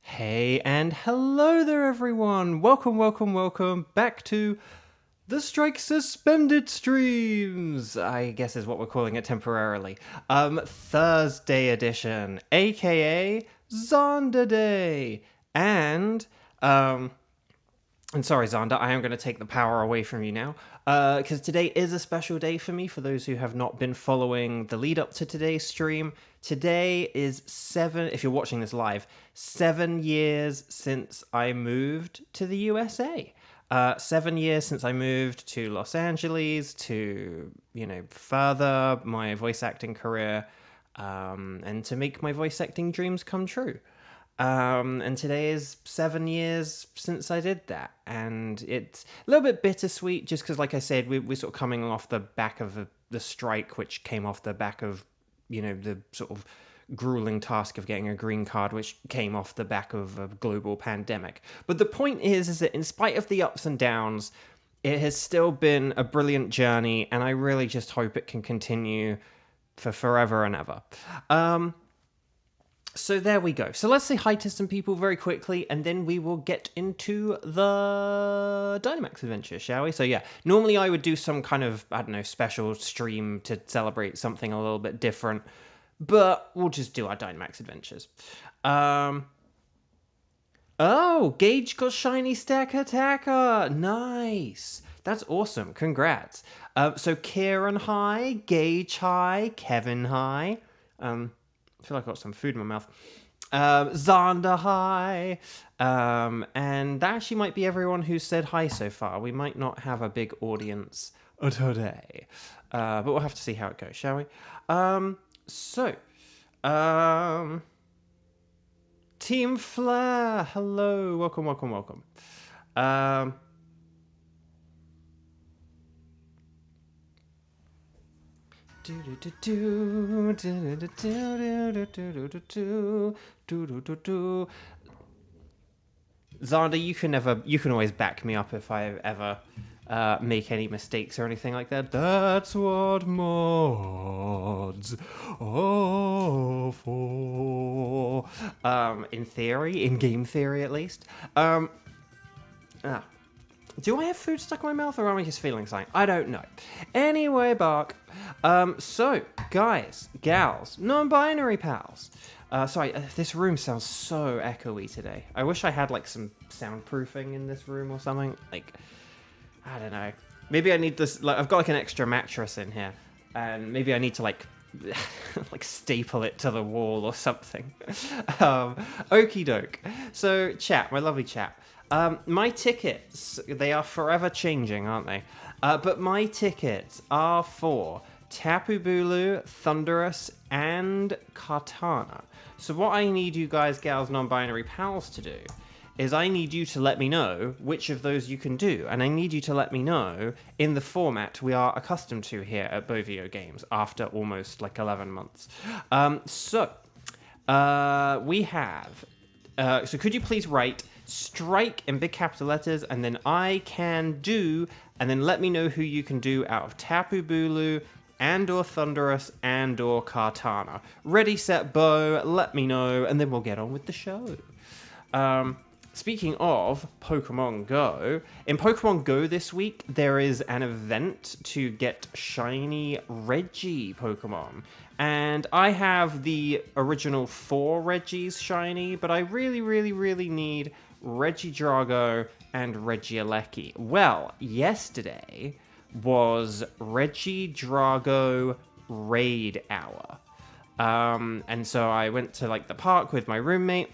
Hey and hello there everyone! Welcome back to the Strike Suspended Streams, I guess is what we're calling it temporarily. Thursday edition, aka Zonda Day. And sorry, Xander, I am going to take the power away from you now, because today is a special day for me. For those who have not been following the lead up to today's stream, today is if you're watching this live, 7 years since I moved to the USA. 7 years since I moved to Los Angeles to, further my voice acting career, and to make my voice acting dreams come true. And today is 7 years since I did that, and it's a little bit bittersweet just because, like I said, we're sort of coming off the back of the strike, which came off the back of, the sort of grueling task of getting a green card, which came off the back of a global pandemic. But the point is that in spite of the ups and downs, it has still been a brilliant journey, and I really just hope it can continue for forever and ever. So there we go. So let's say hi to some people very quickly, and then we will get into the Dynamax Adventures, shall we? So yeah, normally I would do some kind of, special stream to celebrate something a little bit different, but we'll just do our Dynamax Adventures. Oh, Gage got Shiny Stack Attacker. Nice. That's awesome. Congrats. So Kieran, hi. Gage, hi. Kevin, hi. I feel like I got some food in my mouth. Xander, hi. And that actually might be everyone who said hi so far. We might not have a big audience today. But we'll have to see how it goes, shall we? Team Flair, hello. Welcome. Xander, you can always back me up if I ever make any mistakes or anything like that. That's what mods are for. In theory, in game theory at least. Do I have food stuck in my mouth, or am I just feeling something? I don't know. Anyway, Bark. So, guys, gals, non-binary pals. Sorry, this room sounds so echoey today. I wish I had, some soundproofing in this room or something. I don't know. Maybe I need this, I've got, an extra mattress in here. And maybe I need to, staple it to the wall or something. Okie doke. So, chat, my lovely chat. My tickets, they are forever changing, aren't they? But my tickets are for Tapu Bulu, Thunderous, and Kartana. So what I need you guys, gals, non-binary pals to do is I need you to let me know which of those you can do. And I need you to let me know in the format we are accustomed to here at Beauvo Games after almost 11 months. We have... so could you please write strike in big capital letters, and then I can do, and then let me know who you can do out of Tapu Bulu, and or Thunderous, and or Kartana. Ready, set, bow, let me know, and then we'll get on with the show. Speaking of Pokemon Go, in Pokemon Go this week, there is an event to get shiny Reggie Pokemon. And I have the original 4 Reggies shiny, but I really need Regidrago and Regieleki. Well, yesterday was Regidrago Raid Hour. And so I went to the park with my roommate,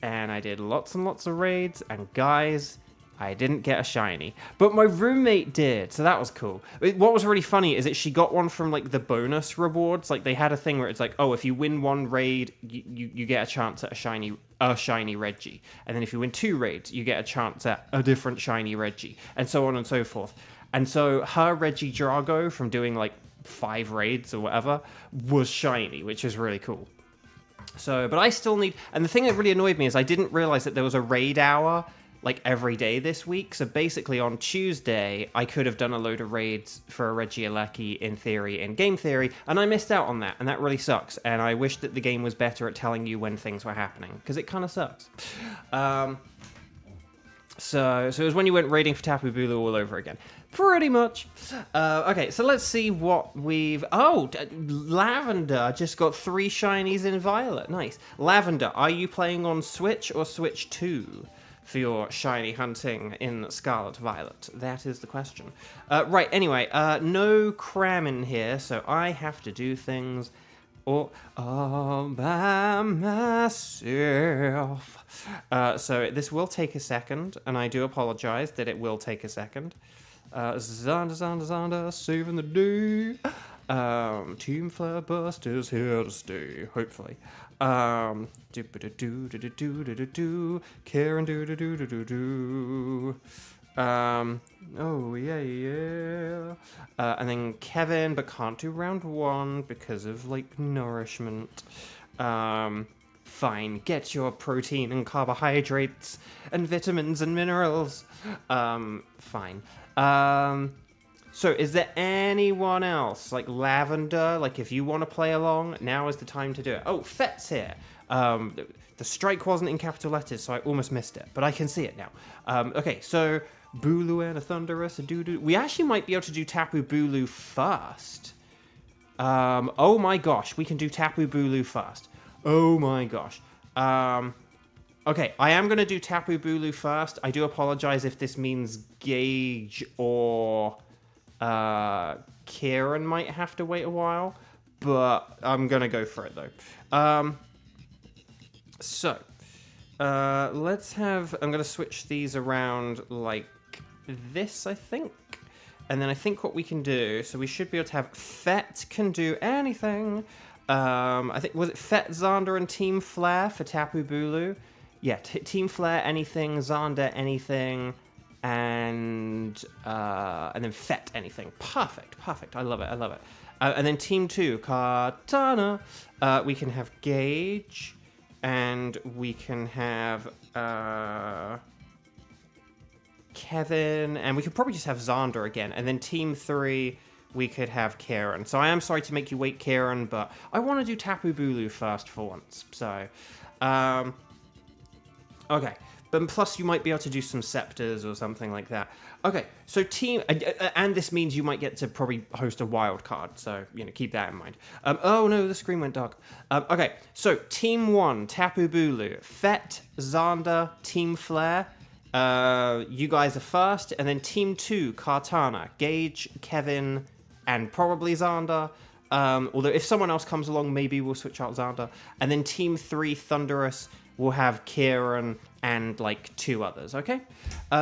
and I did lots and lots of raids, and guys, I didn't get a shiny, but my roommate did, so that was cool. What was really funny is that she got one from the bonus rewards. They had a thing where it's if you win one raid, you get a chance at a shiny Reggie, and then if you win 2 raids, you get a chance at a different shiny Reggie, and so on and so forth. And so her Regidrago from doing 5 raids or whatever was shiny, which was really cool. So, but I still need, and the thing that really annoyed me is I didn't realize that there was a raid hour like every day this week. So basically on Tuesday, I could have done a load of raids for a Regieleki in theory, in game theory, and I missed out on that, and that really sucks. And I wish that the game was better at telling you when things were happening, because it kind of sucks. So it was when you went raiding for Tapu Bulu all over again. Pretty much. Okay, so let's see what we've... Oh, Lavender just got 3 shinies in Violet. Nice. Lavender, are you playing on Switch or Switch 2 for your shiny hunting in Scarlet Violet? That is the question. Right, anyway, no cram in here, so I have to do things all by myself. So this will take a second, and I do apologize that it will take a second. Zonda, saving the day. Team Flare Buster's here to stay, hopefully. Karen do. Oh, yeah. And then Kevin, but can't do round 1 because of, like, nourishment. Fine, get your protein and carbohydrates and vitamins and minerals. Fine. So is there anyone else, like Lavender, like if you want to play along, now is the time to do it. Oh, Fet's here. The strike wasn't in capital letters, so I almost missed it, but I can see it now. Okay, so Bulu and a Thunderous, a Doodoo. We actually might be able to do Tapu Bulu first. Oh my gosh, we can do Tapu Bulu first. Oh my gosh. Okay, I am going to do Tapu Bulu first. I do apologize if this means Gage or Kieran might have to wait a while, but I'm going to go for it though. Let's have... I'm going to switch these around like this, I think. And then I think what we can do... So we should be able to have... Fet can do anything. I think... Was it Fet, Xander, and Team Flare for Tapu Bulu? Yeah, Team Flare anything, Xander anything, and then Fet anything. Perfect. I love it. And then Team 2, Katana. We can have Gage, and we can have Kevin, and we could probably just have Xander again. And then Team 3, we could have Kieran. So I am sorry to make you wait, Kieran, but I want to do Tapu Bulu first for once. So, okay. But plus you might be able to do some scepters or something like that. Okay, so team... and this means you might get to probably host a wild card, so, you know, keep that in mind. Oh, no, the screen went dark. Okay, so Team 1, Tapu Bulu, Fet, Xander, Team Flare. You guys are first, and then Team 2, Kartana, Gage, Kevin, and probably Xander. Although if someone else comes along, maybe we'll switch out Xander. And then Team 3, Thunderous, will have Kieran and like 2 others, okay?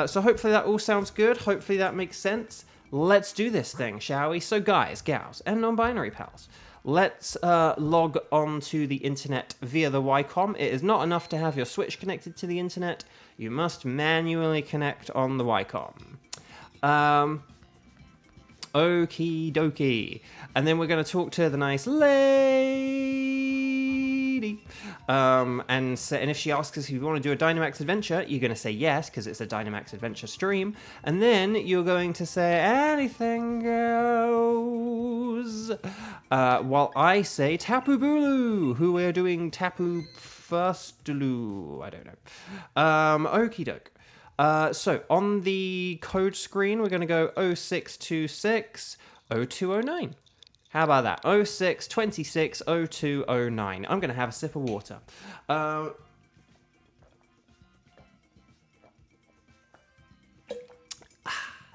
So hopefully that all sounds good. Hopefully that makes sense. Let's do this thing, shall we? So guys, gals, and non-binary pals, let's log on to the internet via the Wycom. It is not enough to have your Switch connected to the internet. You must manually connect on the Wycom. Okie dokie. And then we're going to talk to the nice lady. And if she asks us if you want to do a Dynamax adventure, you're going to say yes, because it's a Dynamax adventure stream. And then you're going to say anything goes. While I say Tapu Bulu, who we're doing Tapu first Dulu. I don't know. Okie doke. So on the code screen, we're going to go 0626 0209. How about that? 0626 0209. I'm going to have a sip of water.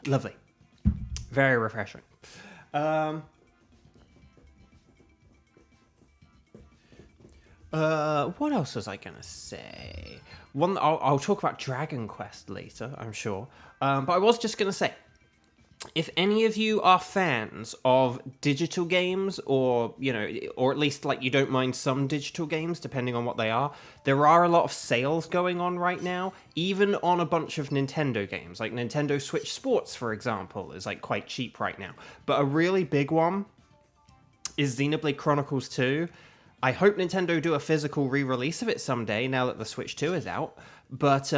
Lovely. Very refreshing. What else was I going to say? I'll talk about Dragon Quest later, I'm sure. But I was just going to say, if any of you are fans of digital games, or, you know, or at least, like, you don't mind some digital games, depending on what they are, there are a lot of sales going on right now, even on a bunch of Nintendo games. Like, Nintendo Switch Sports, for example, is, like, quite cheap right now. But a really big one is Xenoblade Chronicles 2. I hope Nintendo do a physical re-release of it someday, now that the Switch 2 is out. But,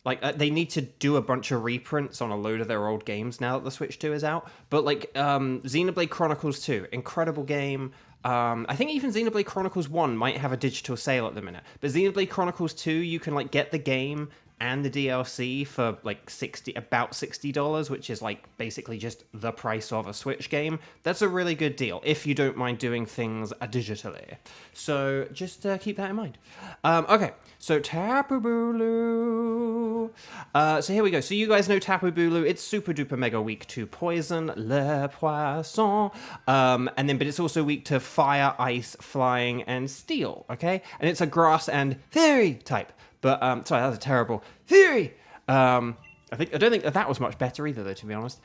Like, they need to do a bunch of reprints on a load of their old games now that the Switch 2 is out. But, like, Xenoblade Chronicles 2, incredible game. I think even Xenoblade Chronicles 1 might have a digital sale at the minute. But Xenoblade Chronicles 2, you can, like, get the game and the DLC for, like, about $60, which is, like, basically just the price of a Switch game. That's a really good deal, if you don't mind doing things digitally. So, just keep that in mind. Okay, so Tapu Bulu. So here we go. So you guys know Tapu Bulu. It's super duper mega weak to poison, le poisson. But it's also weak to fire, ice, flying, and steel, okay? And it's a grass and fairy type. But, sorry, that was a terrible theory. I don't think that was much better either, though, to be honest.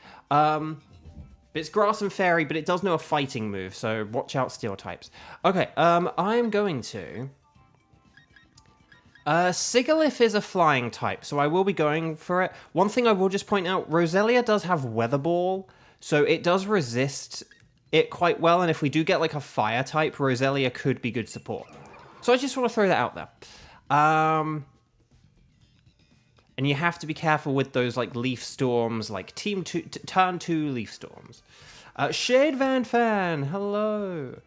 It's grass and fairy, but it does know a fighting move, so watch out steel types. Okay, I'm going to... Sigalith is a flying type, so I will be going for it. One thing I will just point out, Roselia does have Weather Ball, so it does resist it quite well, and if we do get, like, a fire type, Roselia could be good support. So I just want to throw that out there. And you have to be careful with those, like, Leaf Storms, like, Turn 2 Leaf Storms. Shade Van Fan, hello.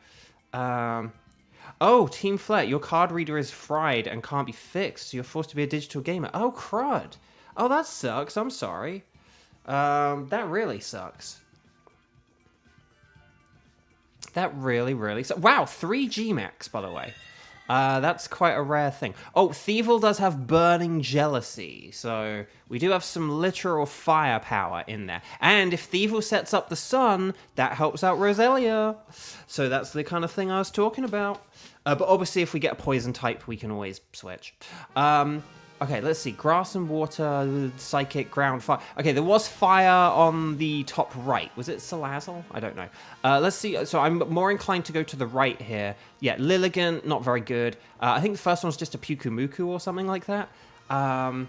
Oh, Team Flet, your card reader is fried and can't be fixed, so you're forced to be a digital gamer. Oh, crud. Oh, that sucks, I'm sorry. That really sucks. That really, really sucks. Wow, 3 Gmax, by the way. That's quite a rare thing. Oh, Thievel does have Burning Jealousy, so we do have some literal firepower in there. And if Thievel sets up the sun, that helps out Roselia. So that's the kind of thing I was talking about. But obviously, if we get a poison type, we can always switch. Okay, let's see. Grass and water, psychic, ground, fire. Okay, there was fire on the top right. Was it Salazzle? I don't know. Let's see. So I'm more inclined to go to the right here. Yeah, Lilligant, not very good. I think the first one's just a Pukumuku or something like that. Oh,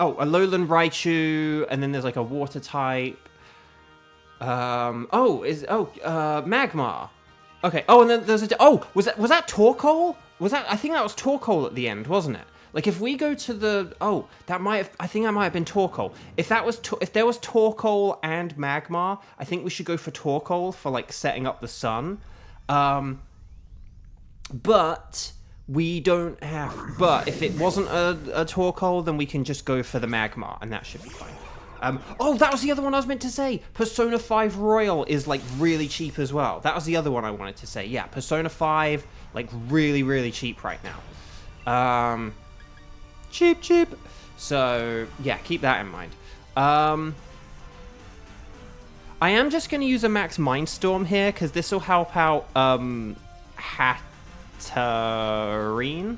a Lowland Raichu, and then there's like a water type. Magmar. Okay. Oh, and then there's a... Oh, was that Torkoal? I think that was Torkoal at the end, wasn't it? Like, if we go to the... Oh, I think that might have been Torkoal. If there was Torkoal and Magmar, I think we should go for Torkoal for, like, setting up the sun. But we don't have... But if it wasn't a Torkoal, then we can just go for the Magmar, and that should be fine. Oh, that was the other one I was meant to say. Persona 5 Royal is, like, really cheap as well. That was the other one I wanted to say. Yeah, Persona 5, like, really, really cheap right now. Cheap. So, yeah, keep that in mind. I am just going to use a Max Mindstorm here, because this will help out, Hatterene.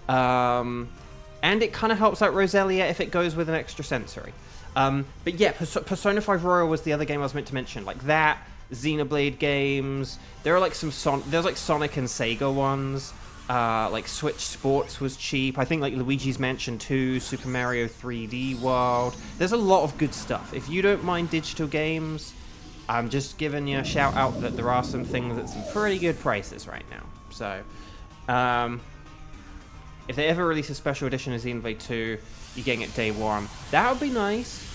And it kind of helps out Roselia if it goes with an extra sensory. But yeah, Persona 5 Royal was the other game I was meant to mention. Like that, Xenoblade games. There are like there's like Sonic and Sega ones. Like Switch Sports was cheap. I think like Luigi's Mansion 2, Super Mario 3D World. There's a lot of good stuff. If you don't mind digital games, I'm just giving you a shout out that there are some things at some pretty good prices right now. So, if they ever release a special edition of Xenoblade 2, you're getting it day one. That would be nice.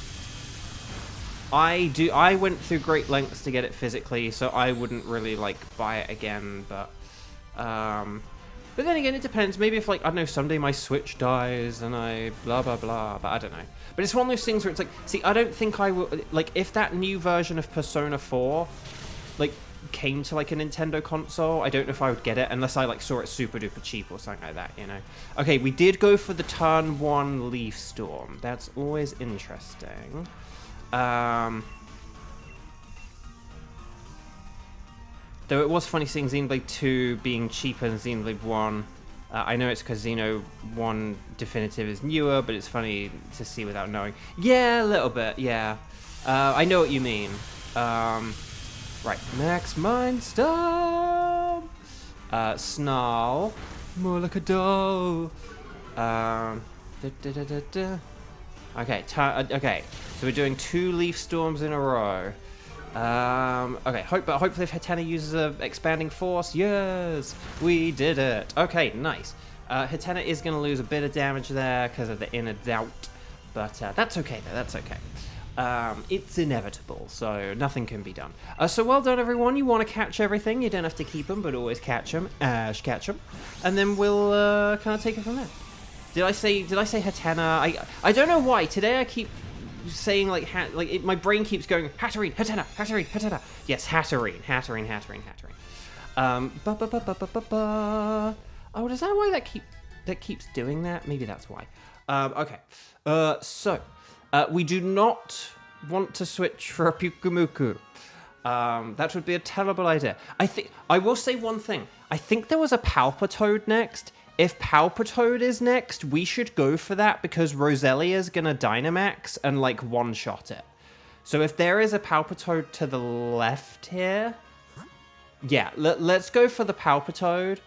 I went through great lengths to get it physically, so I wouldn't really like buy it again, but then again, it depends. Maybe if, like, I don't know, someday my Switch dies and I blah, blah, blah, but I don't know. But it's one of those things where it's like, see, I don't think I will, like, if that new version of Persona 4, like, came to, like, a Nintendo console, I don't know if I would get it unless I, like, saw it super duper cheap or something like that, you know? Okay, we did go for the turn 1 Leaf Storm. That's always interesting. Though it was funny seeing Xenoblade 2 being cheaper than Xenoblade 1. I know it's because Xeno 1 Definitive is newer, but it's funny to see without knowing. Yeah, a little bit, yeah. I know what you mean. Right, Max Mindstorm! Snarl. More like a doll. Okay, okay, so we're doing 2 Leaf Storms in a row. Okay, but hopefully if Hatena uses a expanding force, yes, we did it. Okay, nice. Hatena is going to lose a bit of damage there because of the inner doubt, but that's okay though, that's okay. It's inevitable, so nothing can be done. So well done, everyone. You want to catch everything. You don't have to keep them, but always catch them. Catch them. And then we'll kind of take it from there. Did I say Hatena? I don't know why. Today I keep saying like my brain keeps going Hatterene, Hatena, Hatterene, Hatena. Yes, Hatterene. Oh, is that why that keeps doing that? Maybe that's why. Okay. So we do not want to switch for a Pyukumuku. That would be a terrible idea. I will say one thing. I think there was a Palpitoad next. If Palpitoad is next, we should go for that because Roselia's gonna Dynamax and like one-shot it. So if there is a Palpitoad to the left here, yeah, let's go for the Palpitoad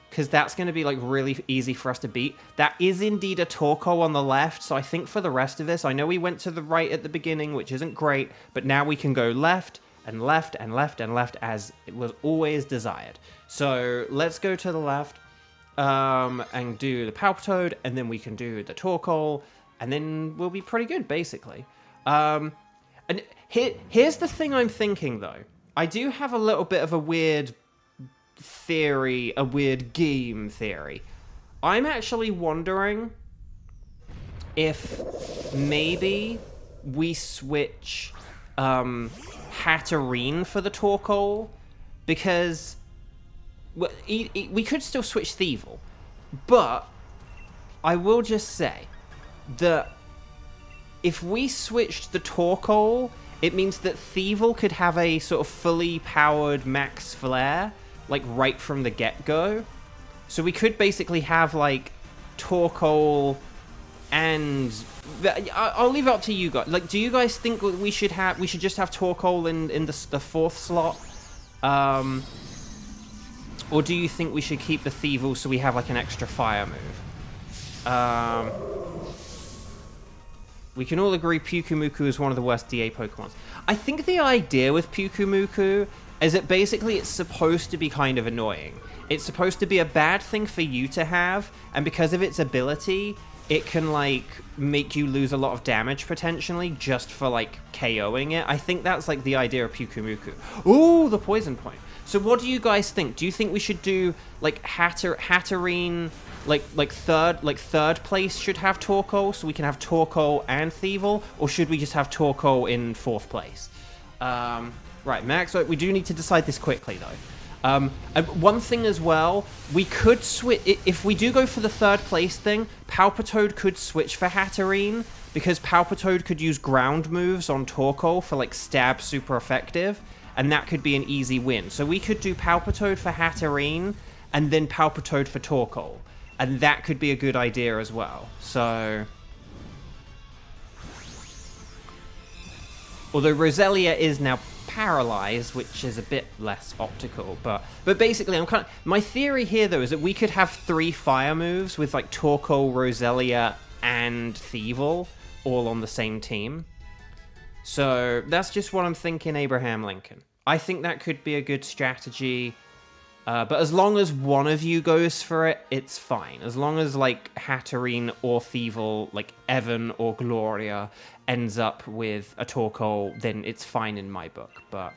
because that's going to be like really easy for us to beat. That is indeed a Torkoal on the left, so I think for the rest of this, I know we went to the right at the beginning, which isn't great, but now we can go left and left and left and left as it was always desired. So let's go to the left and do the Palpitoad, and then we can do the Torkoal, and then we'll be pretty good, basically. And here's the thing I'm thinking, though. I do have a little bit of a weird theory, a weird game theory. I'm actually wondering if maybe we switch Hatterene for the Torkoal, because we could still switch Thievul, but I will just say that if we switched the Torkoal, it means that Thievul could have a sort of fully powered max flare, like right from the get-go. So we could basically have like Torkoal and I'll leave it up to you guys. Like, do you guys think we should just have Torkoal in the fourth slot? Or do you think we should keep the Thievul so we have like an extra fire move? We can all agree Pyukumuku is one of the worst DA Pokemons. I think the idea with Pyukumuku is that basically it's supposed to be kind of annoying. It's supposed to be a bad thing for you to have, and because of its ability, it can, like, make you lose a lot of damage, potentially, just for, like, KOing it. I think that's, like, the idea of Pyukumuku. Ooh, the poison point. So what do you guys think? Do you think we should do, like, Hatterene, like third place should have Torkoal, so we can have Torkoal and Thievul, or should we just have Torkoal in fourth place? Right, Max, we do need to decide this quickly, though. And one thing as well, we could switch, if we do go for the third place thing, Palpitoad could switch for Hatterene, because Palpitoad could use ground moves on Torkoal for, like, stab super effective, and that could be an easy win. So we could do Palpitoad for Hatterene, and then Palpitoad for Torkoal, and that could be a good idea as well. So, although Roselia is now paralyzed, which is a bit less optical, but basically my theory here though is that we could have 3 fire moves with like Torkoal, Roselia, and Thievul all on the same team. So that's just what I'm thinking, Abraham Lincoln. I think that could be a good strategy, but as long as one of you goes for it, it's fine. As long as like Hatterene or Thievul, like Evan or Gloria, ends up with a Torkoal, then it's fine in my book. But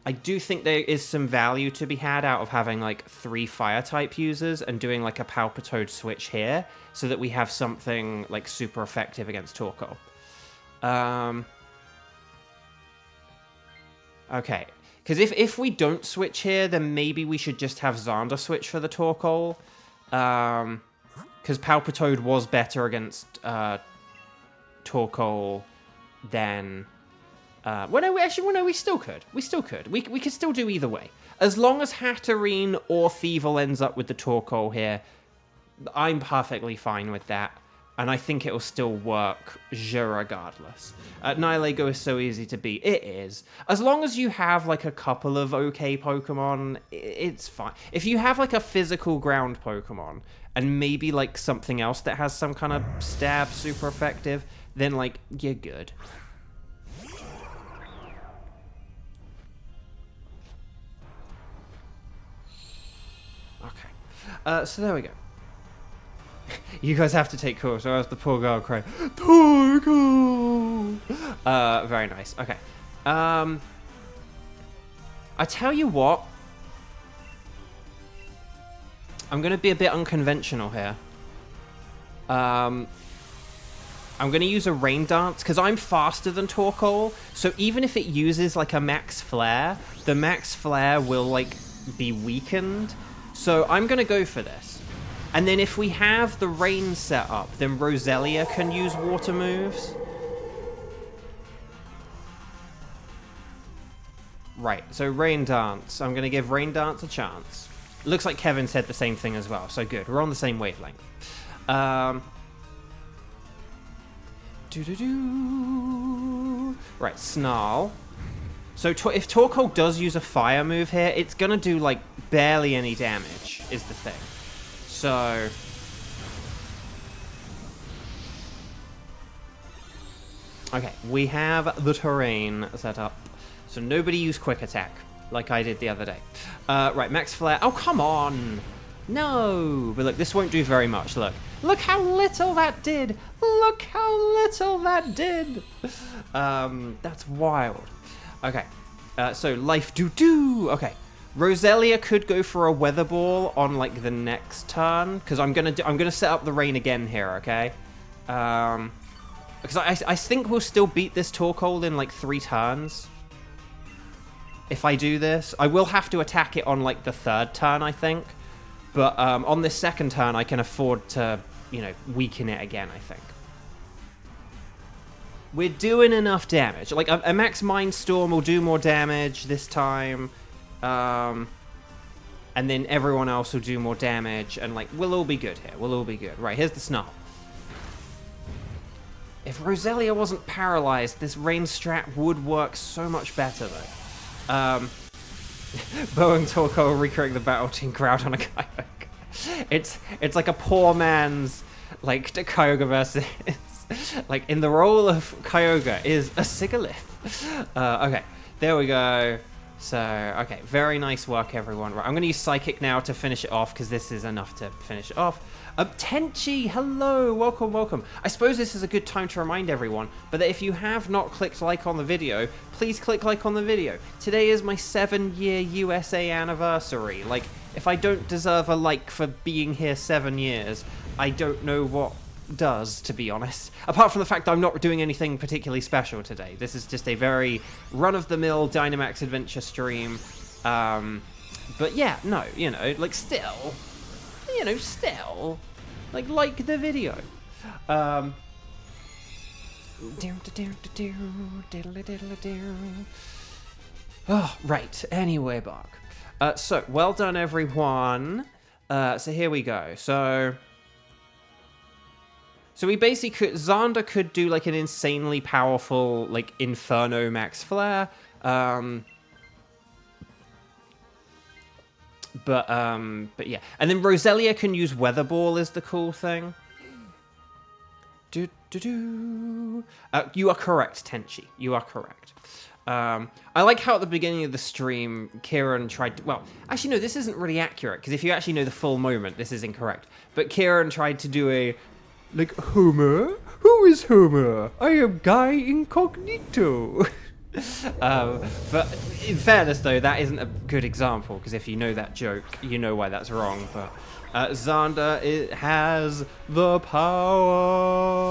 I do think there is some value to be had out of having like 3 fire type users and doing like a Palpitoad switch here, so that we have something like super effective against Torkoal. Okay, because if we don't switch here, then maybe we should just have Xander switch for the Torkoal, because Palpitoad was better against Torkoal than... we still could. We could still do either way. As long as Hatterene or Thievul ends up with the Torkoal here, I'm perfectly fine with that. And I think it'll still work regardless. Nihilego is so easy to beat. It is. As long as you have like a couple of okay Pokemon, it's fine. If you have like a physical ground Pokemon, and maybe like something else that has some kind of stab super effective, then like, you're good. Okay. So there we go. You guys have to take calls, or else the poor girl cry. Torkoal! Very nice. Okay. I tell you what. I'm going to be a bit unconventional here. I'm going to use a rain dance, because I'm faster than Torkoal, so even if it uses, like, a max flare, the max flare will, like, be weakened. So I'm going to go for this. And then if we have the rain set up, then Roselia can use water moves. Right, so rain dance. I'm going to give rain dance a chance. Looks like Kevin said the same thing as well, so good. We're on the same wavelength. Right, Snarl. So if Torkoal does use a fire move here, it's going to do, like, barely any damage, is the thing. So... Okay, we have the terrain set up. So nobody use quick attack, like I did the other day. Right, max flare. Oh, come on! No! But look, this won't do very much, look. Look how little that did! Look how little that did! That's wild. Okay, so life doo-doo! Okay, Roselia could go for a weather ball on, like, the next turn, because I'm gonna set up the rain again here, okay? Because I think we'll still beat this Torkoal in, like, 3 turns. If I do this. I will have to attack it on, like, the 3rd turn, I think. But on this 2nd turn, I can afford to, you know, weaken it again, I think. We're doing enough damage. Like, a max Mind Storm will do more damage this time. And then everyone else will do more damage. And, like, we'll all be good here. We'll all be good. Right, here's the Snarl. If Roselia wasn't paralyzed, this rain strat would work so much better, though. Bo and Torkoal recreating the battle team crowd on a Kyogre. It's like a poor man's, like, Kyogre versus... like, in the role of Kyogre is a Sigalith. Okay, there we go. So, okay, very nice work, everyone. Right, I'm going to use Psychic now to finish it off, because this is enough to finish it off. Tenchi, hello, welcome, welcome. I suppose this is a good time to remind everyone, but that if you have not clicked like on the video, please click like on the video. Today is my 7-year USA anniversary. Like, if I don't deserve a like for being here 7 years, I don't know what does, to be honest. Apart from the fact that I'm not doing anything particularly special today. This is just a very run-of-the-mill Dynamax Adventure stream. But yeah, no, you know, like, still... You know, still, like the video. Oh, right. Anyway, Bark. So, well done, everyone. So here we go. So we basically could... Xander could do, like, an insanely powerful, like, Inferno Max Flare. But yeah. And then Roselia can use Weather Ball is the cool thing. You are correct, Tenchi. You are correct. I like how at the beginning of the stream, Kieran tried to... Well, actually, no, this isn't really accurate, because if you actually know the full moment, this is incorrect. But Kieran tried to do a... Like, Homer? Who is Homer? I am Guy Incognito. But in fairness, though, that isn't a good example, because if you know that joke, you know why that's wrong. But Xander has the power.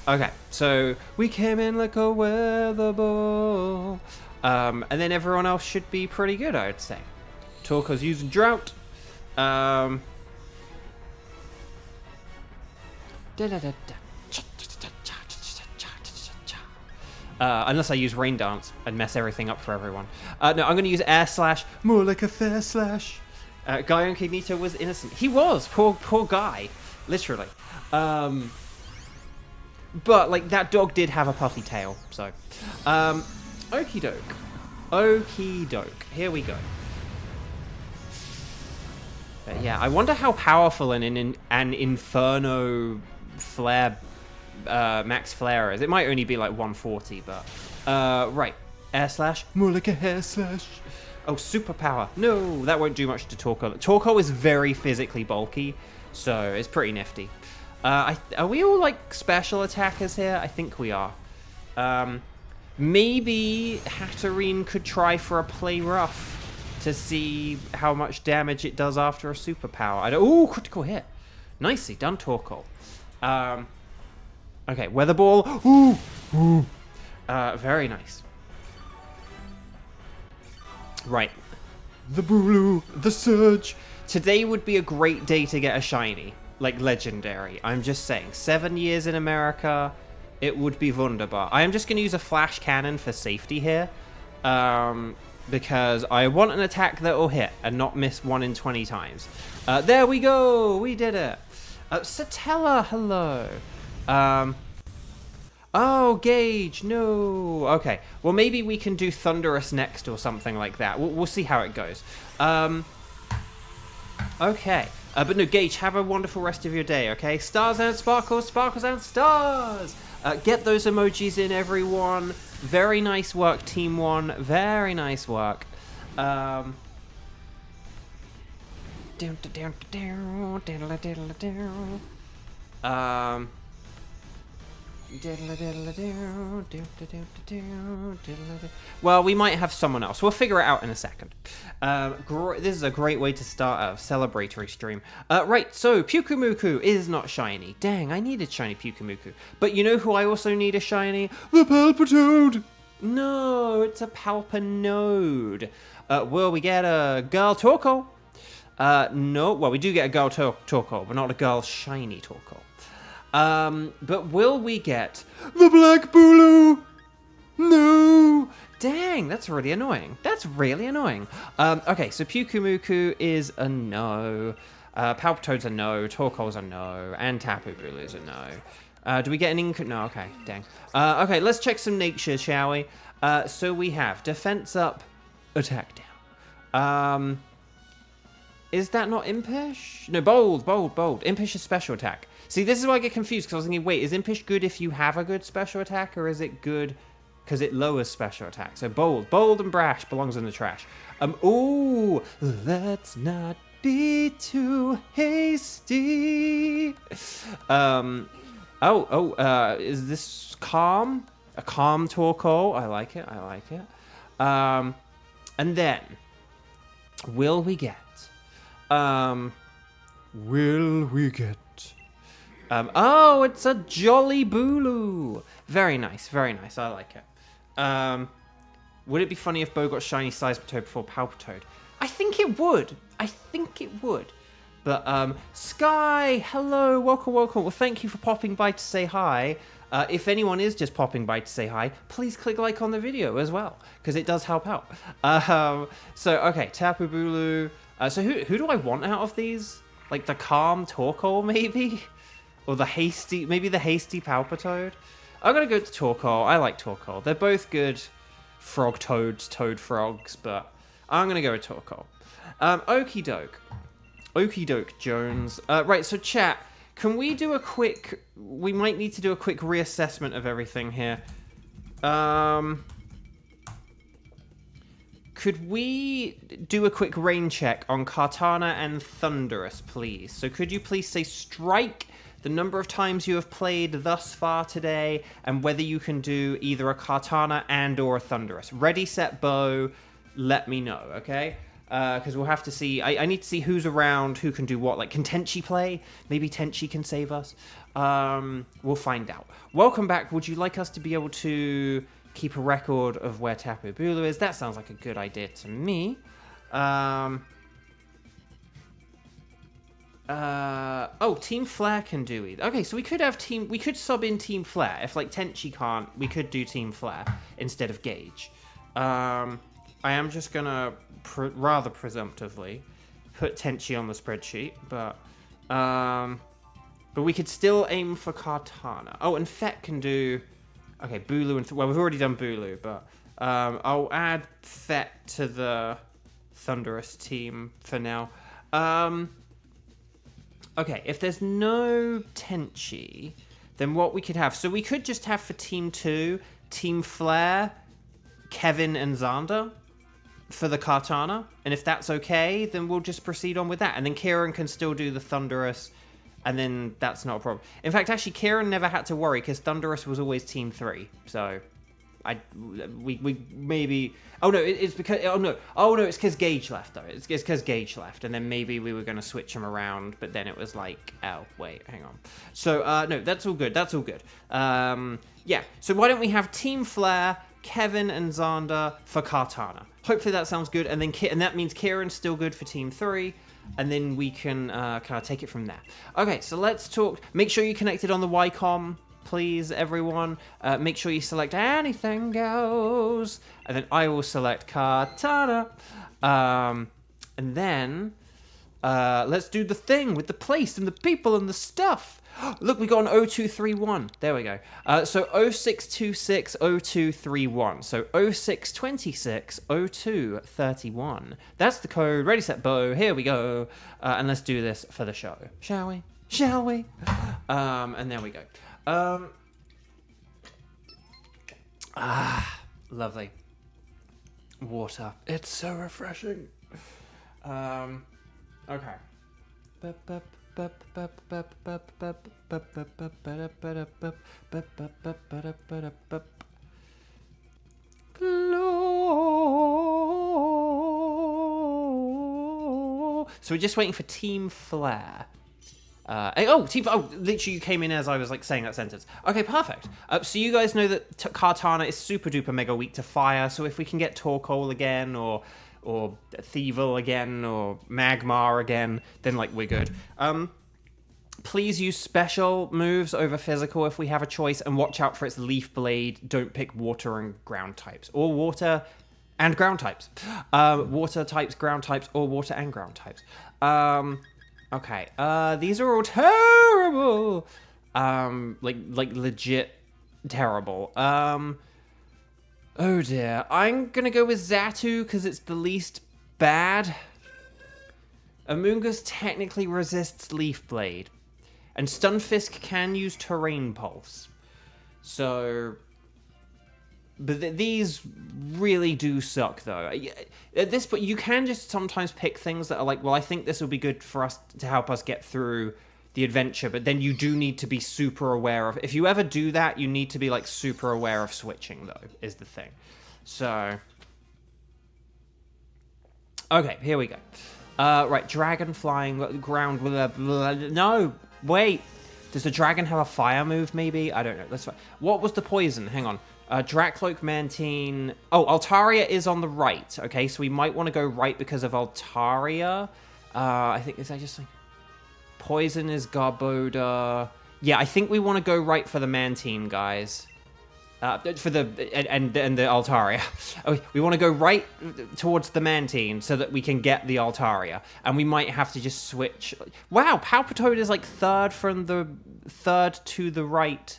Okay, so we came in like a weather ball. And then everyone else should be pretty good, I would say. Torkoal's using Drought. Unless I use Rain Dance and mess everything up for everyone. No, I'm going to use Air Slash. More like a fair slash. Guy Incognito was innocent. He was. Poor guy. Literally. But, like, that dog did have a puffy tail. So. Okie doke. Okie doke. Here we go. But yeah, I wonder how powerful an Inferno Flare... max flare is. It might only be like 140, but right, Air Slash, more like a hair slash. Oh, superpower. No, that won't do much to Torkoal. Torkoal is very physically bulky, So it's pretty nifty. Are we all like special attackers here? I think we are. Maybe Hatterene could try for a play rough to see how much damage it does after a superpower. Oh, critical hit. Nicely done, Torkoal. Okay, weather ball. Ooh. Very nice. Right. The Bulu, the Surge. Today would be a great day to get a shiny, like legendary. I'm just saying. 7 years in America, it would be wunderbar. I am just going to use a flash cannon for safety here, because I want an attack that will hit and not miss 1 in 20 times. There we go. We did it. Satella, hello. Oh, Gage, no. Okay, well, maybe we can do Thunderous next or something like that. We'll see how it goes. Okay, but no, Gage, have a wonderful rest of your day, okay? Stars and sparkles, sparkles and stars! Get those emojis in, everyone. Very nice work, Team 1. Very nice work. Well, we might have someone else. We'll figure it out in a second. This is a great way to start a celebratory stream. Right, so Pyukumuku is not shiny. Dang, I needed shiny Pyukumuku. But you know who I also need a shiny? The Palpitoad! No, it's a Palpinode. Will we get a girl Torkoal? No, well, we do get a girl Torkoal, but not a girl shiny Torkoal. But will we get the Black Bulu? No! Dang, that's really annoying. That's really annoying. Okay, so Pyukumuku is a no. Palpitoad's a no. Torkoal's a no. And Tapu Bulu's a no. Do we get an ink? No, okay, dang. Okay, let's check some nature, shall we? So we have defense up, attack down. Is that not Impish? No, bold. Impish is special attack. See, this is why I get confused, because I was thinking, wait, is Impish good if you have a good special attack, or is it good because it lowers special attack? So bold and brash belongs in the trash. Ooh, let's not be too hasty. Is this calm? A calm Torkoal? I like it. And then, will we get? Oh, it's a Jolly Bulu. Very nice. I like it. Would it be funny if Bo got shiny Seismitoad before Palpitoad? I think it would. But, Sky, hello, welcome. Well, thank you for popping by to say hi. If anyone is just popping by to say hi, please click like on the video as well, because it does help out. Okay, Tapu Bulu. So who do I want out of these? Like the calm Torkoal, maybe? Or the hasty Palpitoad? I'm going to go to Torkoal. I like Torkoal. They're both good frog toads, toad frogs, but I'm going to go with Torkoal. Okie doke, Jones. Right, so chat, can we do a quick... We might need to do a quick reassessment of everything here. Could we do a quick rain check on Kartana and Thunderous, please? So could you please say strike the number of times you have played thus far today, and whether you can do either a Kartana and or a Thunderous. Ready, set, bow, let me know, okay? Because we'll have to see. I need to see who's around, who can do what. Like, can Tenchi play? Maybe Tenchi can save us. We'll find out. Welcome back. Would you like us to be able to keep a record of where Tapu Bulu is? That sounds like a good idea to me. Team Flare can do either. Okay, so we could sub in Team Flare. If, like, Tenchi can't, we could do Team Flare instead of Gage. I am just gonna, rather presumptively, put Tenchi on the spreadsheet, but we could still aim for Kartana. Oh, and Fett can do... Okay, Bulu and... Well, we've already done Bulu, but I'll add Fett to the Thunderous team for now. Okay, if there's no Tenchi, then what we could have... So we could just have for Team 2, Team Flare, Kevin and Xander. for the Kartana, and if that's okay, then we'll just proceed on with that. And then Kieran can still do the Thunderous, and then that's not a problem. In fact, actually, Kieran never had to worry because Thunderous was always Team 3. So, we maybe. Oh no, it's because. Oh no, it's because Gage left though. It's because Gage left, and then maybe we were gonna switch him around, but then it was like, oh wait, hang on. So no, that's all good. That's all good. Yeah. So why don't we have Team Flare, Kevin and Xander for Kartana? Hopefully that sounds good, and then and that means Kieran's still good for Team 3, and then we can kind of take it from there. Okay, so let's talk. Make sure you're connected on the Ycom, please, everyone. Make sure you select anything goes, and then I will select Kartana, and then let's do the thing with the place and the people and the stuff. Look, we got an 0231. There we go. So 0626 0231. So 0626 0231. That's the code. Ready, set, bow. Here we go. And let's do this for the show. Shall we? Shall we? And there we go. Lovely. Water. It's so refreshing. Okay. So we're just waiting for Team Flare. Literally you came in as I was like saying that sentence. Okay, perfect. So you guys know that Kartana is super duper mega weak to fire. So if we can get Torkoal again, or Thievel again, or Magmar again, then like we're good. Please use special moves over physical if we have a choice, and watch out for its Leaf Blade. Don't pick water and ground types, or water and ground types. Water types, ground types, or water and ground types. Okay, these are all terrible. Like legit terrible. Oh dear. I'm gonna go with Xatu because it's the least bad. Amoonguss technically resists Leaf Blade. And Stunfisk can use Terrain Pulse. So... But these really do suck, though. At this point, you can just sometimes pick things that are like, well, I think this will be good for us to help us get through the adventure, but then you do need to be super aware of... If you ever do that, you need to be, like, super aware of switching, though, is the thing. So... Okay, here we go. Right, dragon flying, ground... Blah, blah, blah. No! Wait! Does the dragon have a fire move, maybe? I don't know. Let's... What was the poison? Hang on. Drakloak, Mantine... Oh, Altaria is on the right. Okay, so we might want to go right because of Altaria. I think... Is that just like... Poison is Garboda. Yeah, I think we want to go right for the Mantine, guys. For the... And the Altaria. We want to go right towards the Mantine so that we can get the Altaria. And we might have to just switch... Wow, Palpitoad is like third from the... Third to the right...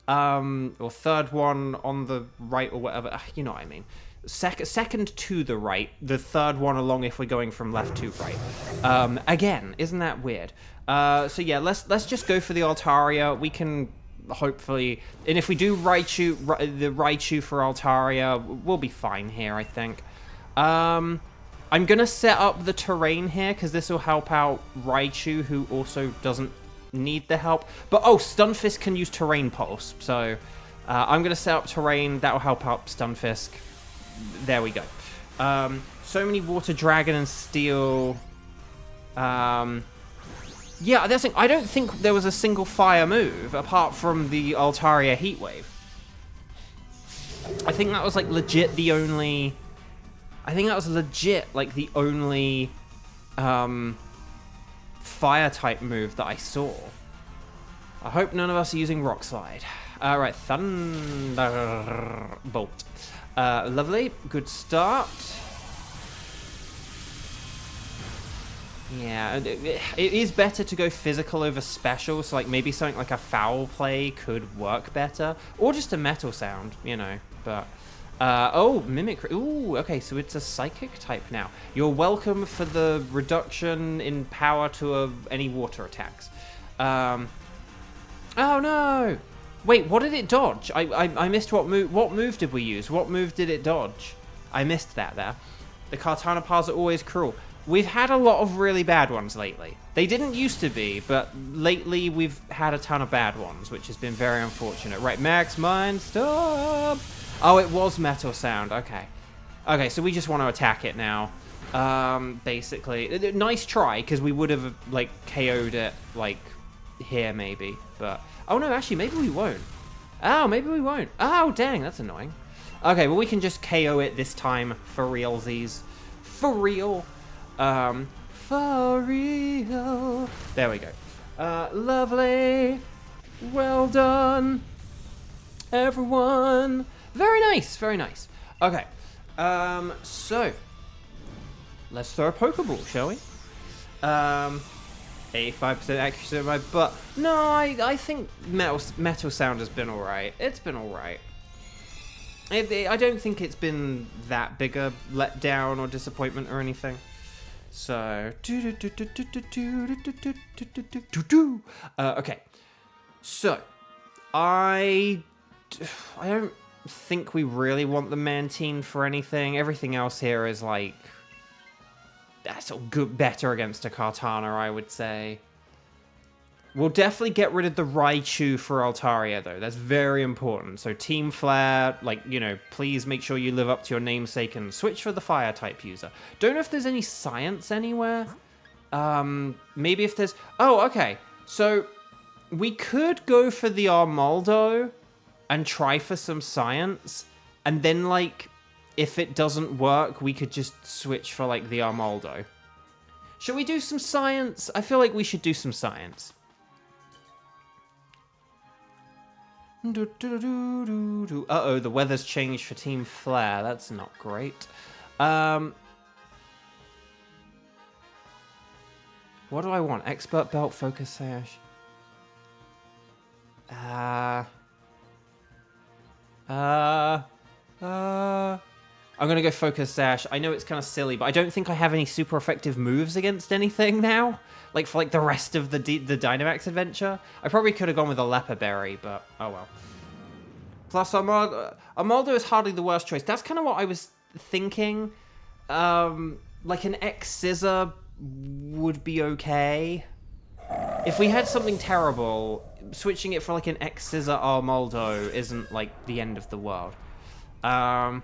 or third one on the right or whatever. You know what I mean. Second to the right. The third one along if we're going from left to right. Again, isn't that weird? So yeah, let's just go for the Altaria. We can hopefully... And if we do the Raichu for Altaria, we'll be fine here, I think. I'm going to set up the terrain here because this will help out Raichu, who also doesn't need the help. But oh, Stunfisk can use Terrain Pulse, so I'm gonna set up terrain. That'll help out Stunfisk. There we go. So many water, dragon, and steel. Yeah, that's the thing. I don't think there was a single fire move apart from the Altaria Heatwave. I think that was like legit the only... I think that was legit like the only fire type move that I saw. I hope none of us are using Rock Slide. Alright, Thunderbolt. Lovely, good start. Yeah, it is better to go physical over special, so like maybe something like a foul play could work better. Or just a metal sound, you know, but... oh, Mimicry. Ooh, okay, so it's a Psychic type now. You're welcome for the reduction in power to any water attacks. Oh no! Wait, what did it dodge? I missed what move did we use? What move did it dodge? I missed that there. The Kartana Pars are always cruel. We've had a lot of really bad ones lately. They didn't used to be, but lately we've had a ton of bad ones, which has been very unfortunate. Right, Max Mind, stop! Oh, it was Metal Sound, okay. Okay, so we just want to attack it now. Basically. Nice try, because we would have, like, KO'd it, like, here maybe. But, oh no, actually, maybe we won't. Oh, maybe we won't. Oh, dang, that's annoying. Okay, well, we can just KO it this time for realsies. For real. For real. There we go. Lovely. Well done, everyone. Very nice, very nice. Okay. So let's throw a Pokeball, shall we? 85% accuracy in my butt. No, I think Metal Sound has been alright. It's been alright. I don't think it's been that big a letdown or disappointment or anything. So, okay. So, I don't think we really want the Mantine for anything. Everything else here is like that's all good, better against a Kartana, I would say. We'll definitely get rid of the Raichu for Altaria, though. That's very important. So Team Flare, like, you know, please make sure you live up to your namesake and switch for the Fire-type user. Don't know if there's any Science anywhere. Maybe if there's... Oh, okay. So we could go for the Armaldo and try for some Science. And then, like, if it doesn't work, we could just switch for, like, the Armaldo. Should we do some Science? I feel like we should do some Science. Uh-oh, the weather's changed for Team Flare. That's not great. What do I want? Expert Belt, Focus Sash. I'm gonna go Focus Sash. I know it's kind of silly, but I don't think I have any super effective moves against anything now. Like, for, like, the rest of the Dynamax adventure. I probably could have gone with a Leper Berry, but oh well. Plus, Armaldo is hardly the worst choice. That's kind of what I was thinking. Like, an X-Scissor would be okay. If we had something terrible, switching it for, like, an X-Scissor Armaldo isn't, like, the end of the world. So,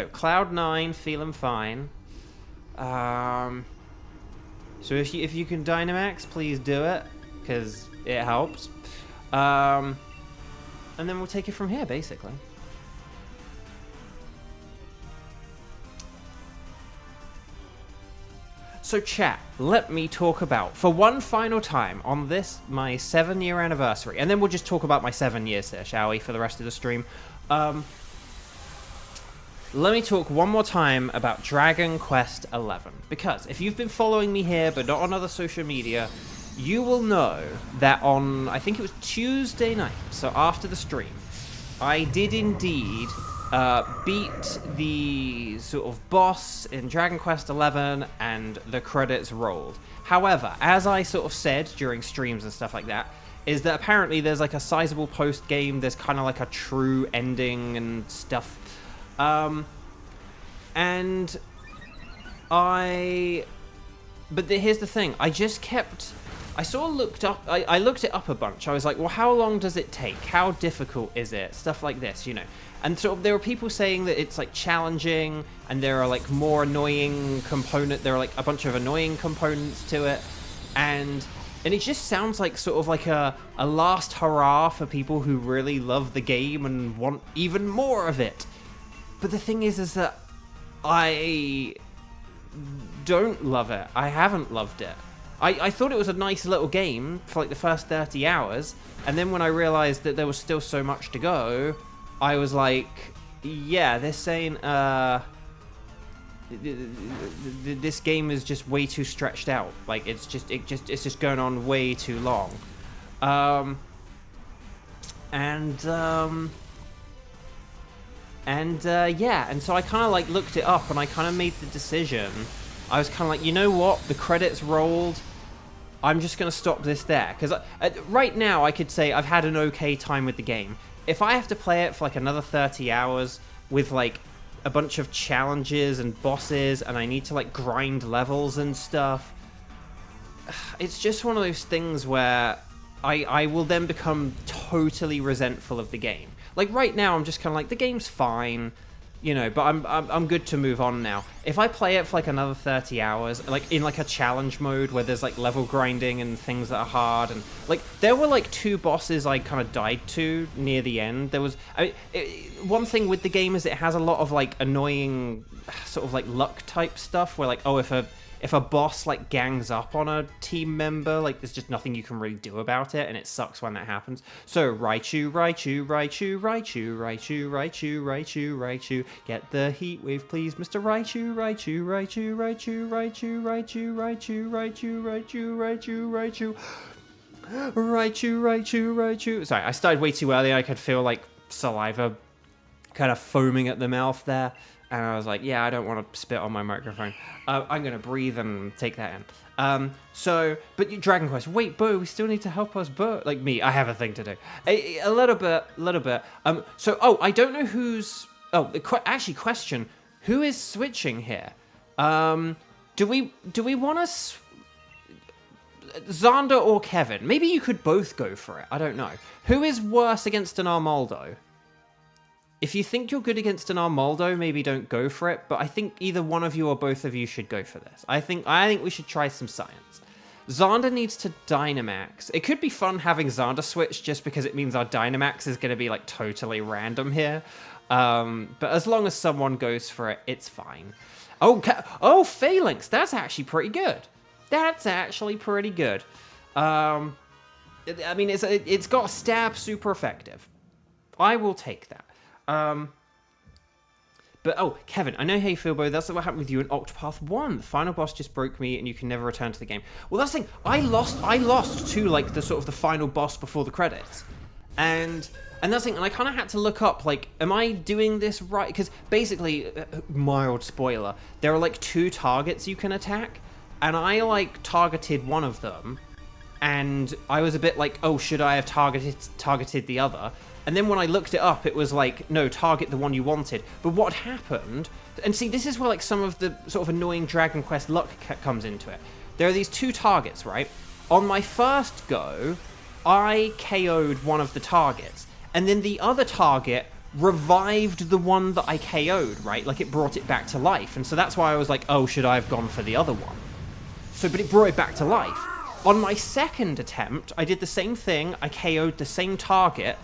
Cloud9, feeling fine. So if you can Dynamax, please do it, because it helps. And then we'll take it from here, basically. So chat, let me talk about, for one final time on this, my 7-year anniversary, and then we'll just talk about my 7 years here, shall we, for the rest of the stream. Let me talk one more time about Dragon Quest XI, because if you've been following me here, but not on other social media, you will know that on, I think it was Tuesday night, so after the stream, I did indeed beat the sort of boss in Dragon Quest XI, and the credits rolled. However, as I sort of said during streams and stuff like that, is that apparently there's like a sizable post-game, there's kind of like a true ending and stuff. And here's the thing, I sort of looked up, I looked it up a bunch. I was like, well, how long does it take? How difficult is it? Stuff like this, you know. And sort of there were people saying that it's like challenging, and there are like more annoying there are like a bunch of annoying components to it. And it just sounds like sort of like a last hurrah for people who really love the game and want even more of it. But the thing is that I don't love it. I haven't loved it. I thought it was a nice little game for like the first 30 hours, and then when I realized that there was still so much to go, I was like, yeah, this ain't, this game is just way too stretched out. Like, it's just going on way too long. Yeah, and so I kind of like looked it up, and I kind of made the decision. I was kind of like, you know what? The credits rolled. I'm just going to stop this there. Because right now, I could say I've had an okay time with the game. If I have to play it for like another 30 hours with like a bunch of challenges and bosses, and I need to like grind levels and stuff. It's just one of those things where I will then become totally resentful of the game. Like right now, I'm just kind of like, the game's fine, you know, but I'm good to move on now. If I play it for like another 30 hours, like in like a challenge mode where there's like level grinding and things that are hard, and like there were like 2 bosses I kind of died to near the end. There was, one thing with the game is it has a lot of like annoying sort of like luck type stuff where like, oh, if a boss like gangs up on a team member, like there's just nothing you can really do about it, and it sucks when that happens. So Raichu, Raichu, Raichu, Raichu, Raichu, Raichu, Raichu, Raichu, get the heat wave, please, Mr. Raichu, Raichu, Raichu, Raichu, Raichu, Raichu, Raichu, Raichu, Raichu, Raichu, Raichu, Raichu, Raichu, Raichu. Sorry, I started way too early. I could feel like saliva kind of foaming at the mouth there. And I was like, yeah, I don't want to spit on my microphone. I'm going to breathe and take that in. But Dragon Quest, wait, Bo, we still need to help us, Bo. Like me, I have a thing to do. A little bit. I don't know who's... actually, question. Who is switching here? Do we want to... Xander or Kevin? Maybe you could both go for it. I don't know. Who is worse against an Armaldo? If you think you're good against an Armaldo, maybe don't go for it, but I think either one of you or both of you should go for this. I think we should try some science. Xander needs to Dynamax. It could be fun having Xander switch just because it means our Dynamax is going to be like totally random here. But as long as someone goes for it, it's fine. Oh, Phalanx, that's actually pretty good. That's actually pretty good. I mean, it's got stab super effective. I will take that. Kevin, I know how you feel, Bo. That's what happened with you in Octopath 1. The final boss just broke me, and you can never return to the game. Well, that's the thing. I lost to like the sort of the final boss before the credits, and that's the thing. And I kind of had to look up, like, am I doing this right? Because basically, mild spoiler, there are like 2 targets you can attack, and I like targeted one of them, and I was a bit like, oh, should I have targeted the other? And then when I looked it up, it was like, no, target the one you wanted. But what happened... And see, this is where like some of the sort of annoying Dragon Quest luck comes into it. There are these 2 targets, right? On my first go, I KO'd one of the targets. And then the other target revived the one that I KO'd, right? Like it brought it back to life. And so that's why I was like, oh, should I have gone for the other one? But it brought it back to life. On my second attempt, I did the same thing. I KO'd the same target.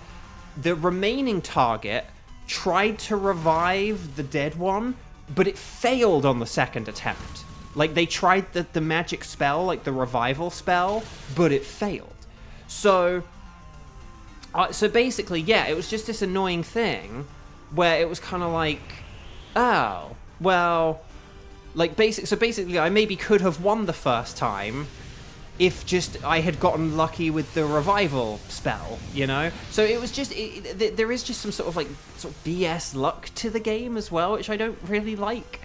The remaining target tried to revive the dead one, but it failed on the second attempt. Like, they tried the magic spell, like the revival spell, but it failed. So basically, yeah, it was just this annoying thing where it was kind of like, oh, well, like, basically, I maybe could have won the first time if just I had gotten lucky with the revival spell, you know? So it was just, there is just some sort of BS luck to the game as well, which I don't really like.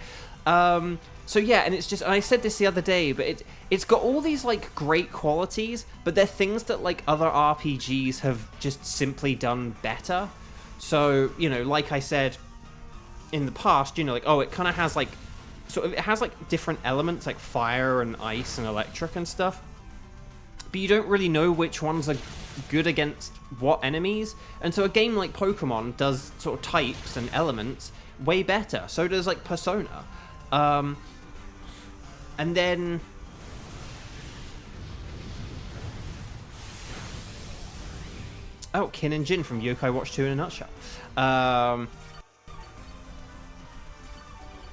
So yeah, and it's just, and I said this the other day, but it's got all these like great qualities, but they're things that like other RPGs have just simply done better. So, you know, like I said in the past, you know, like, oh, it kind of has like, sort of, it has like different elements like fire and ice and electric and stuff. But you don't really know which ones are good against what enemies. And so a game like Pokemon does sort of types and elements way better. So does like Persona. And then... Oh, Kin and Jin from Yokai Watch 2 in a nutshell.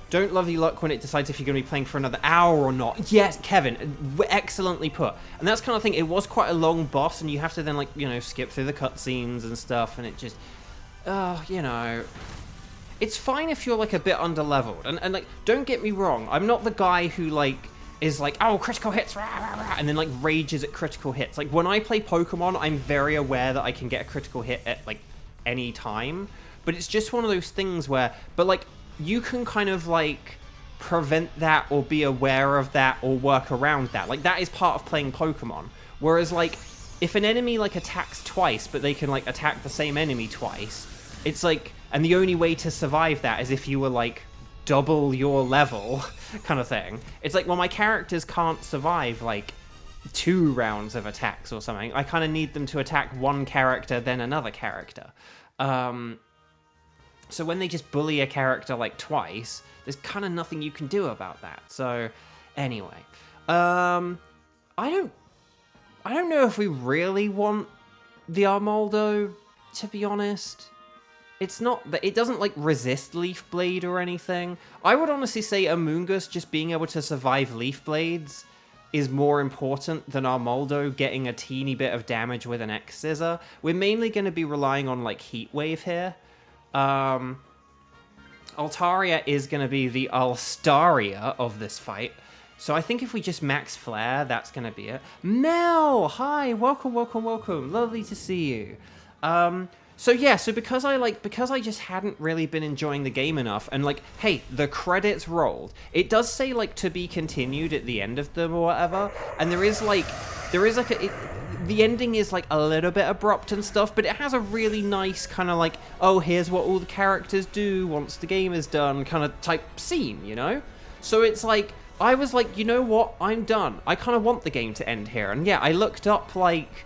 Don't love the luck when it decides if you're going to be playing for another hour or not. Yes, Kevin, excellently put. And that's kind of thing, it was quite a long boss, and you have to then, like, you know, skip through the cutscenes and stuff, and it just, you know, it's fine if you're, like, a bit under-leveled. And, like, don't get me wrong, I'm not the guy who, like, is like, oh, critical hits, rah, rah, rah, and then, like, rages at critical hits. Like, when I play Pokemon, I'm very aware that I can get a critical hit at, like, any time. But it's just one of those things where, but, like, you can kind of, like, prevent that or be aware of that or work around that. Like, that is part of playing Pokemon. Whereas, like, if an enemy, like, attacks twice, but they can, like, attack the same enemy twice, it's like, And the only way to survive that is if you were, like, double your level kind of thing. It's like, well, my characters can't survive, like, 2 rounds of attacks or something. I kind of need them to attack one character, then another character. So when they just bully a character, like, twice, there's kind of nothing you can do about that. So, anyway. I don't know if we really want the Armaldo, to be honest. It's not that it doesn't like resist Leaf Blade or anything. I would honestly say Amoonguss just being able to survive Leaf Blades is more important than Armaldo getting a teeny bit of damage with an X Scissor. We're mainly going to be relying on like Heat Wave here. Altaria is going to be the Alstaria of this fight. So I think if we just max Flare, that's going to be it. Mel! Hi! Welcome, welcome, welcome. Lovely to see you. So yeah, so because I just hadn't really been enjoying the game enough, and like, hey, the credits rolled. It does say like to be continued at the end of them or whatever, and there is like the ending is like a little bit abrupt and stuff, but it has a really nice kind of like, oh, here's what all the characters do once the game is done kind of type scene, you know? So it's like, I was like, you know what, I'm done. I kind of want the game to end here, and yeah, I looked up like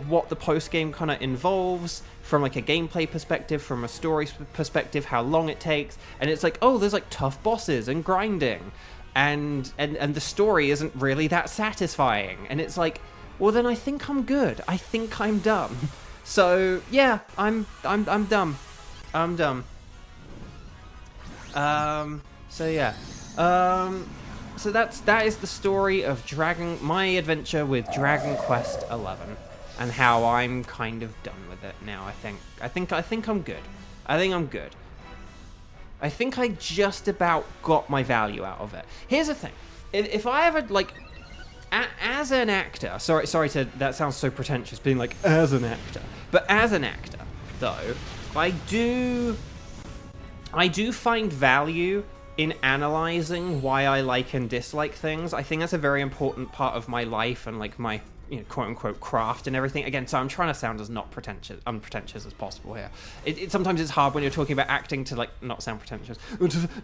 what the post-game kind of involves from like a gameplay perspective, from a story perspective, how long it takes, and it's like, oh, there's like tough bosses and grinding, and the story isn't really that satisfying, and it's like, well, then I think I'm good. I think I'm done. So yeah, I'm done. I'm done. So yeah. So that is the story of my adventure with Dragon Quest XI, and how I'm kind of done with it now. I think I'm good. I think I'm good. I think I just about got my value out of it. Here's the thing: if I ever like, as an actor, sorry to that sounds so pretentious, being like as an actor, but as an actor though, I do find value in analyzing why I like and dislike things. I think that's a very important part of my life and like my, you know, quote-unquote craft and everything. Again, so I'm trying to sound as not unpretentious as possible here. Sometimes it's hard when you're talking about acting to like not sound pretentious.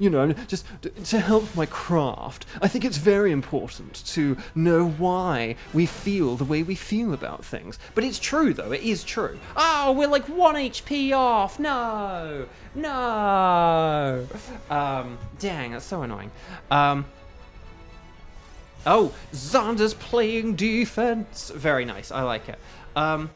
You know, just to help my craft, I think it's very important to know why we feel the way we feel about things. But it's true though, it is true. Oh, we're like 1 HP off, no! No! Dang, that's so annoying. Oh, Xander's playing defense. Very nice, I like it. Oh,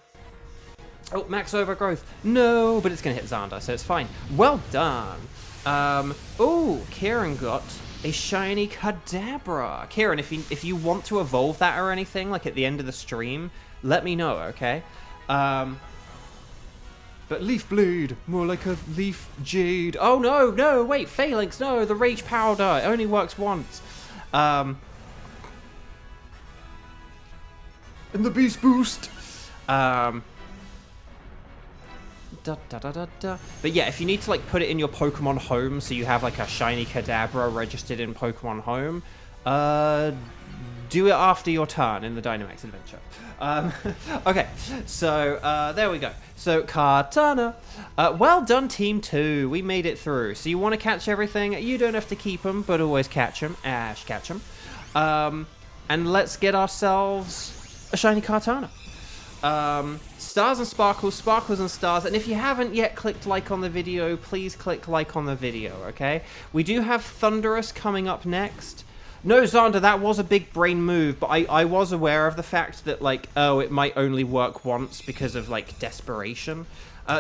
max overgrowth. No, but it's gonna hit Xander, so it's fine. Well done. Oh, Kieran got a shiny Kadabra. Kieran, if you want to evolve that or anything, like at the end of the stream, let me know, okay? But Leaf Blade, more like a Leaf Jade. Oh no, wait, Phalanx, no, the Rage Powder, it only works once. And the Beast Boost. But yeah, if you need to like put it in your Pokemon Home so you have like a shiny Kadabra registered in Pokemon Home, do it after your turn in the Dynamax Adventure. Okay, so there we go. So Kartana, well done Team 2, we made it through. So you want to catch everything, you don't have to keep them, but always catch them. Ash, catch them. And let's get ourselves a shiny Kartana. Stars and sparkles, sparkles and stars, and if you haven't yet clicked like on the video, please click like on the video, okay? We do have Thunderous coming up next. No, Xander, that was a big brain move, but I was aware of the fact that, like, oh, it might only work once because of, like, desperation.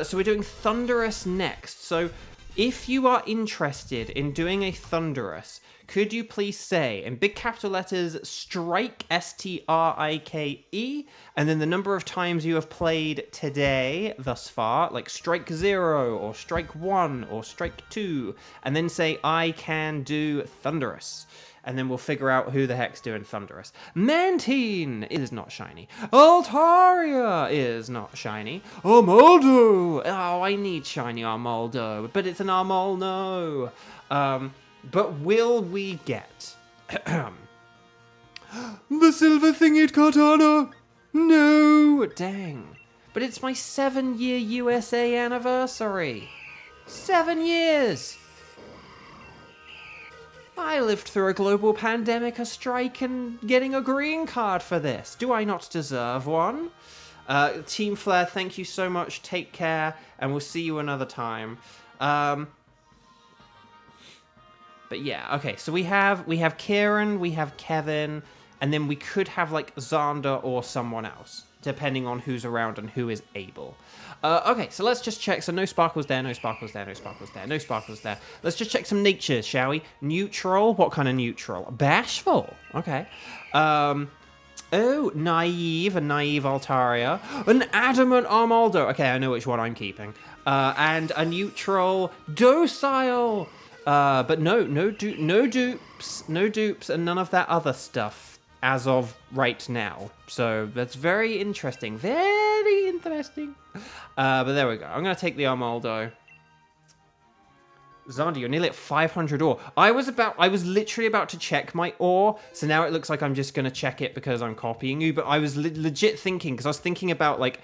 So we're doing Thunderous next. So if you are interested in doing a Thunderous, could you please say, in big capital letters, strike, S-T-R-I-K-E, and then the number of times you have played today thus far, like strike 0, or strike 1, or strike 2, and then say, I can do Thunderous. And then we'll figure out who the heck's doing Thunderous. Mantine is not shiny. Altaria is not shiny. Armaldo! Oh, I need shiny Armaldo, but it's an Armaldo. But will we get the silver thingied Kartana? No, dang. But it's my 7-year USA anniversary. 7 years! I lived through a global pandemic, a strike, and getting a green card for this. Do I not deserve one? Team Flair, thank you so much. Take care, and we'll see you another time. But yeah, okay. So we have Kieran, we have Kevin, and then we could have like Xander or someone else, depending on who's around and who is able. Okay, so let's just check. So no sparkles there, no sparkles there, no sparkles there, no sparkles there. Let's just check some natures, shall we? Neutral. What kind of neutral? Bashful. Okay. Oh, naive, a naive Altaria. An adamant Armaldo. Okay, I know which one I'm keeping. And a neutral docile. But no dupes, and none of that other stuff as of right now. So that's very interesting. Very interesting. But there we go. I'm going to take the Armaldo. Xander, you're nearly at 500 ore. I was literally about to check my ore, so now it looks like I'm just going to check it because I'm copying you, but I was legit thinking, because I was thinking about, like,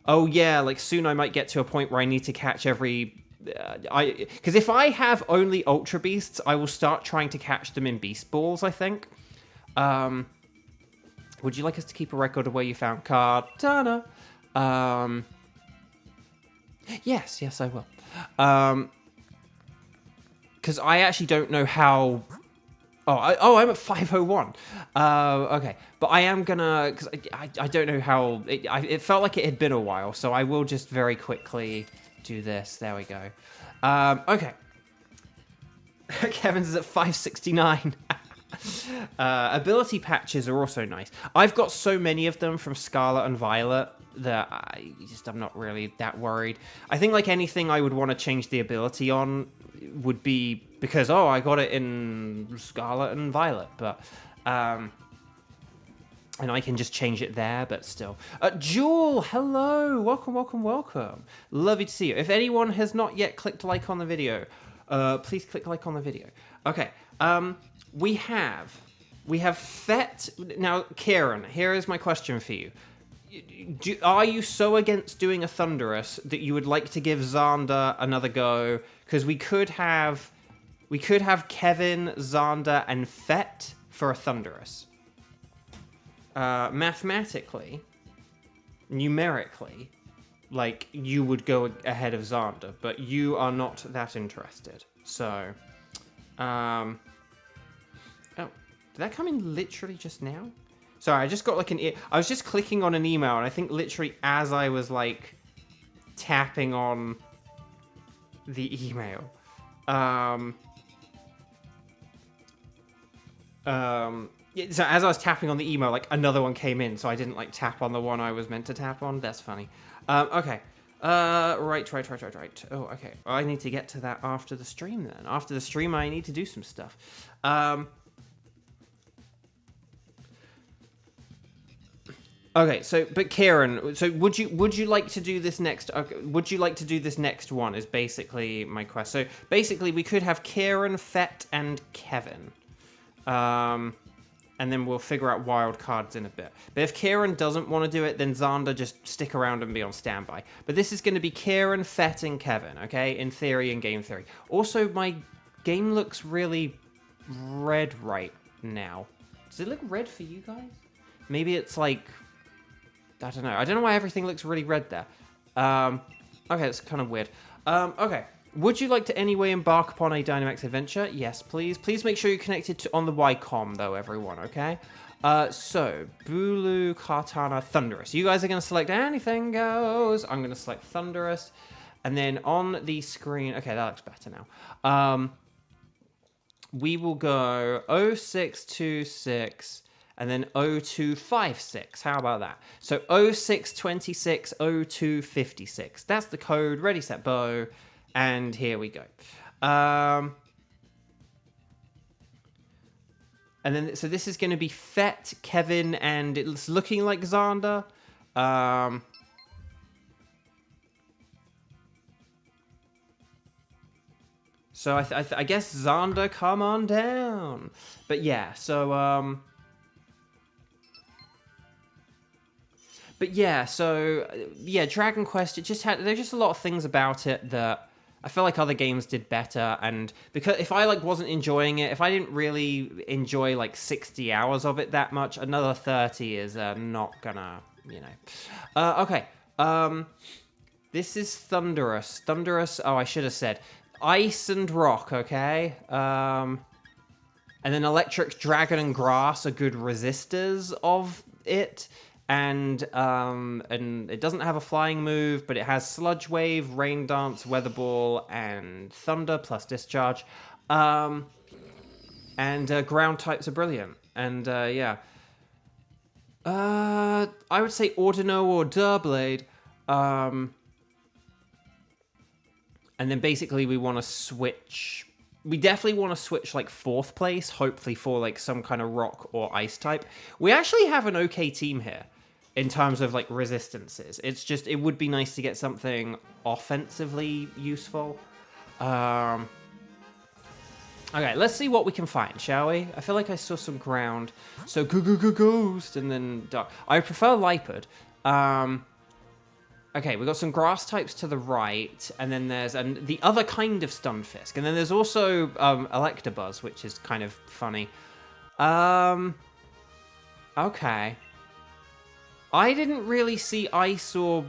oh yeah, like, soon I might get to a point where I need to catch every... Because if I have only Ultra Beasts, I will start trying to catch them in Beast Balls, I think. Would you like us to keep a record of where you found Katana? Yes, I will. Because I actually don't know how... I'm at 501. Okay, but I am gonna... Because I don't know how... It felt like it had been a while, so I will just very quickly do this. There we go. Okay. Kevin's is at 569. Ability patches are also nice. I've got so many of them from Scarlet and Violet that I'm not really that worried. I think like anything I would want to change the ability on would be because I got it in Scarlet and Violet, but and I can just change it there, but still. Jewel, hello, welcome. Lovely to see you. If anyone has not yet clicked like on the video, please click like on the video. Okay, we have Fett. Now, Kieran, here is my question for you. Are you so against doing a Thunderous that you would like to give Xander another go? Because we could have Kevin, Xander, and Fett for a Thunderous. Mathematically, numerically, like, you would go ahead of Xander, but you are not that interested. So, oh, did that come in literally just now? Sorry, I just got like I was just clicking on an email, and I think literally as I was like tapping on the email, so as I was tapping on the email, like another one came in, so I didn't like tap on the one I was meant to tap on. That's funny. Okay. Right. Oh, okay. I need to get to that after the stream then. After the stream, I need to do some stuff. Okay, so but Kieran, so would you like to do this next? Okay, would you like to do this next one? Is basically my question. So basically, we could have Kieran, Fett, and Kevin, and then we'll figure out wild cards in a bit. But if Kieran doesn't want to do it, then Xander, just stick around and be on standby. But this is going to be Kieran, Fett, and Kevin. Okay, in theory and game theory. Also, my game looks really red right now. Does it look red for you guys? Maybe it's like. I don't know. I don't know why everything looks really red there. Okay, that's kind of weird. Okay. Would you like to anyway embark upon a Dynamax adventure? Yes, please. Please make sure you're connected on the YCOM, though, everyone, okay? So, Bulu, Katana, Thunderous. You guys are going to select anything goes. I'm going to select Thunderous. And then on the screen... Okay, that looks better now. We will go 0626... and then 0256. How about that? So 0626, 0256. That's the code. Ready, set, bow. And here we go. And then, so this is going to be Fett, Kevin, and it's looking like Xander. So I guess Xander, come on down. But yeah, so... But yeah, so yeah, Dragon Quest. There's just a lot of things about it that I feel like other games did better, and because if I like wasn't enjoying it, if I didn't really enjoy like 60 hours of it that much, another 30 is not gonna, Okay, this is Thunderous. Oh, I should have said Ice and Rock, okay? And then Electric, Dragon, and Grass are good resistors of it. And it doesn't have a flying move, but it has Sludge Wave, Rain Dance, Weather Ball, and Thunder plus Discharge. And ground types are brilliant. And yeah. I would say Ordino or Durblade. And then basically we want to switch. We definitely want to switch like 4th place, hopefully for like some kind of rock or ice type. We actually have an okay team here in terms of like resistances. It's just, it would be nice to get something offensively useful. Okay, let's see what we can find, shall we? I feel like I saw some ground. So Ghost and then Dark. I prefer Lipard. Okay, we've got some grass types to the right, and then there's the other kind of Stunfisk, and then there's also Electabuzz, which is kind of funny. Okay. I didn't really see Ice or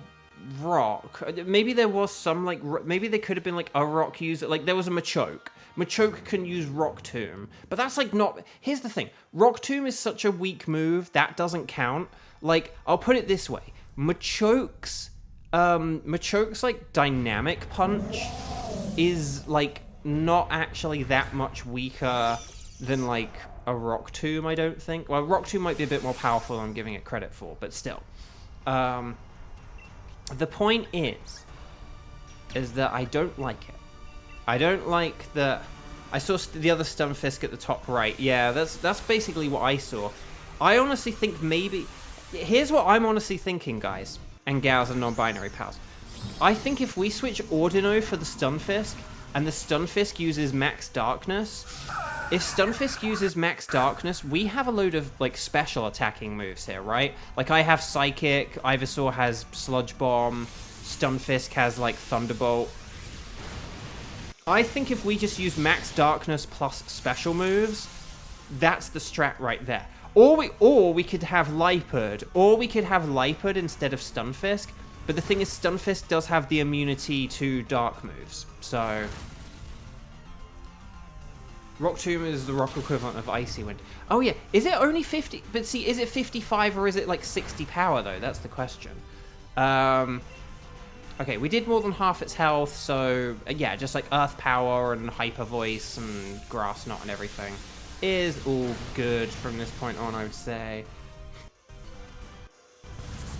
Rock. Maybe there was some, like, maybe there could have been, like, a Rock user. Like, there was a Machoke. Machoke can use Rock Tomb, but that's, like, not... Here's the thing. Rock Tomb is such a weak move, that doesn't count. Like, I'll put it this way. Machoke's like Dynamic Punch is like not actually that much weaker than like a Rock Tomb, I don't think. Well, Rock Tomb might be a bit more powerful than I'm giving it credit for, but still. The point is that I don't like it. I don't like that. I saw the other Stunfisk at the top right. Yeah, that's basically what I saw. I honestly think maybe... Here's what I'm honestly thinking, guys. And gals and non-binary pals. I think if we switch Ordino for the Stunfisk, and the Stunfisk uses Max Darkness, if Stunfisk uses Max Darkness, we have a load of, like, special attacking moves here, right? Like, I have Psychic, Ivysaur has Sludge Bomb, Stunfisk has, like, Thunderbolt. I think if we just use Max Darkness plus special moves, that's the strat right there. Or we could have Lipard, instead of Stunfisk. But the thing is, Stunfisk does have the immunity to dark moves, so... Rock Tomb is the rock equivalent of Icy Wind. Oh yeah, is it only 50? But see, is it 55 or is it like 60 power though? That's the question. Okay, we did more than half its health, so yeah, just like Earth Power and Hyper Voice and Grass Knot and everything is all good from this point on, I would say.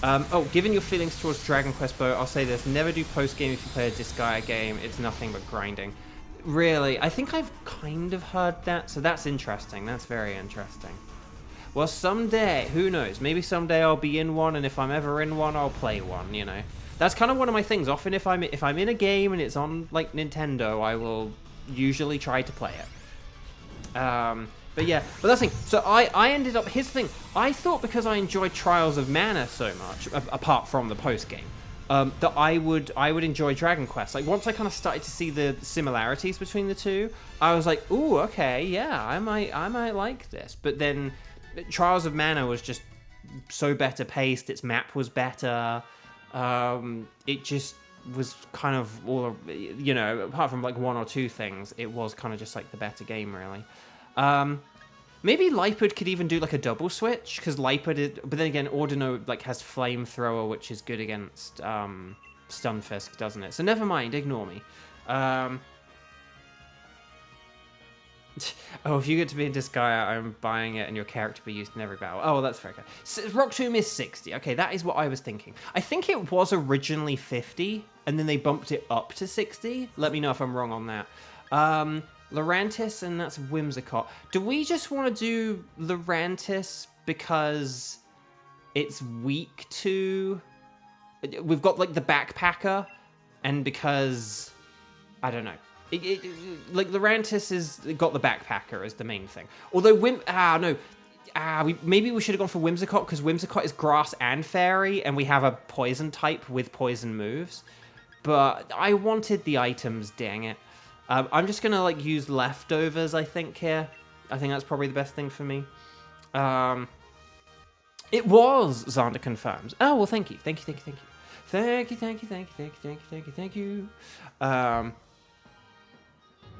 Oh, given your feelings towards Dragon Quest Bow, I'll say this. Never do post-game if you play a Disgaea game. It's nothing but grinding. Really? I think I've kind of heard that, so that's interesting. That's very interesting. Well, someday, who knows? Maybe someday I'll be in one, and if I'm ever in one, I'll play one, you know? That's kind of one of my things. Often if I'm in a game and it's on, like, Nintendo, I will usually try to play it. But yeah, but that's the thing. So I ended up, here's the thing. I thought because I enjoyed Trials of Mana so much, apart from the post-game, that I would enjoy Dragon Quest. Like, once I kind of started to see the similarities between the two, I was like, ooh, okay, yeah, I might like this. But then Trials of Mana was just so better paced, its map was better, it just was kind of all, you know, apart from like one or two things, it was kind of just like the better game, really. Maybe Lipard could even do like a double switch, because Lipard is, but then again, Ordino like has Flamethrower, which is good against Stunfisk, doesn't it? So never mind, ignore me. Oh, if you get to be in Disgaea, I'm buying it and your character be used in every battle. Oh, well, that's very good. So, Rock Tomb is 60. Okay, that is what I was thinking. I think it was originally 50, and then they bumped it up to 60. Let me know if I'm wrong on that. Lurantis, and that's Whimsicott. Do we just want to do Lurantis because it's weak to... We've got, like, the Backpacker, and because... I don't know. Like, Lurantis has got the Backpacker as the main thing. Although, maybe we should have gone for Whimsicott, because Whimsicott is Grass and Fairy, and we have a Poison type with Poison moves. but I wanted the items, dang it. I'm just gonna like use leftovers, I think, here. I think that's probably the best thing for me. It was, Xander confirms. Oh, well, thank you. Thank you, thank you, thank you. Thank you, thank you, thank you, thank you, thank you, thank you, thank you.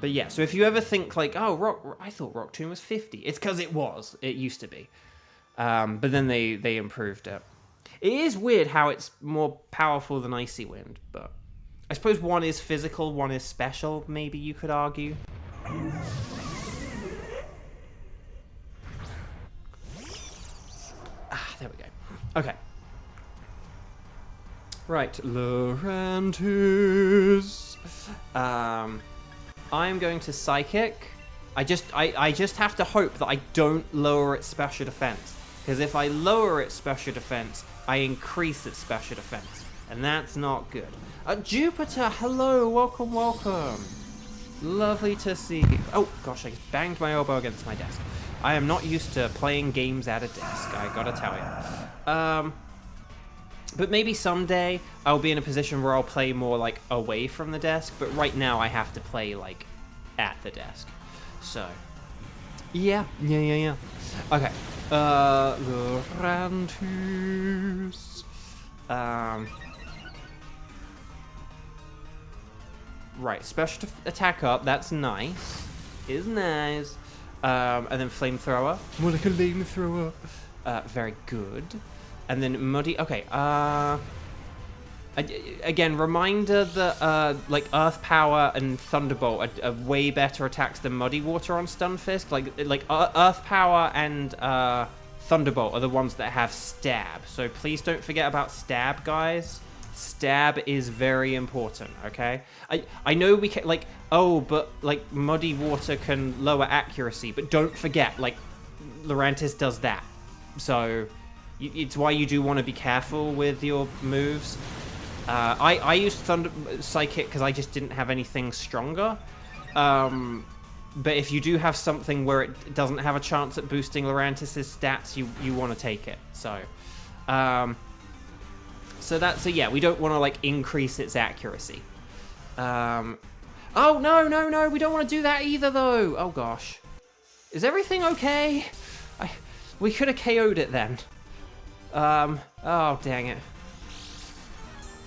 But yeah, so if you ever think like, oh, I thought Rock Tomb was 50. It's because it was. It used to be. But then they improved it. It is weird how it's more powerful than Icy Wind, but I suppose one is physical, one is special, maybe you could argue. There we go. Okay. Right, Lurantis. I'm going to Psychic. I just have to hope that I don't lower its special defense. Because if I lower its special defense, I increase its special defense. And that's not good. Jupiter, hello, welcome, welcome. Lovely to see you. Oh, gosh, I banged my elbow against my desk. I am not used to playing games at a desk, I gotta tell you. But maybe someday I'll be in a position where I'll play more, like, away from the desk. But right now I have to play, like, at the desk. So, yeah. Okay. Lurantis. Right, special attack up, that's nice. Is nice. And then flamethrower. More like a flamethrower. Very good. And then muddy. Okay. Again, reminder that like Earth Power and Thunderbolt are way better attacks than Muddy Water on Stunfisk. Like Earth Power and Thunderbolt are the ones that have Stab. So please don't forget about Stab, guys. Stab is very important. Okay. I know we can like but like Muddy Water can lower accuracy, but don't forget like Lurantis does that. So it's why you do want to be careful with your moves. I used Psychic because I just didn't have anything stronger. But if you do have something where it doesn't have a chance at boosting Lurantis' stats, you want to take it. So, so yeah, we don't want to like increase its accuracy. Oh no, we don't want to do that either though. Oh gosh, is everything okay? We could have KO'd it then. Oh dang it.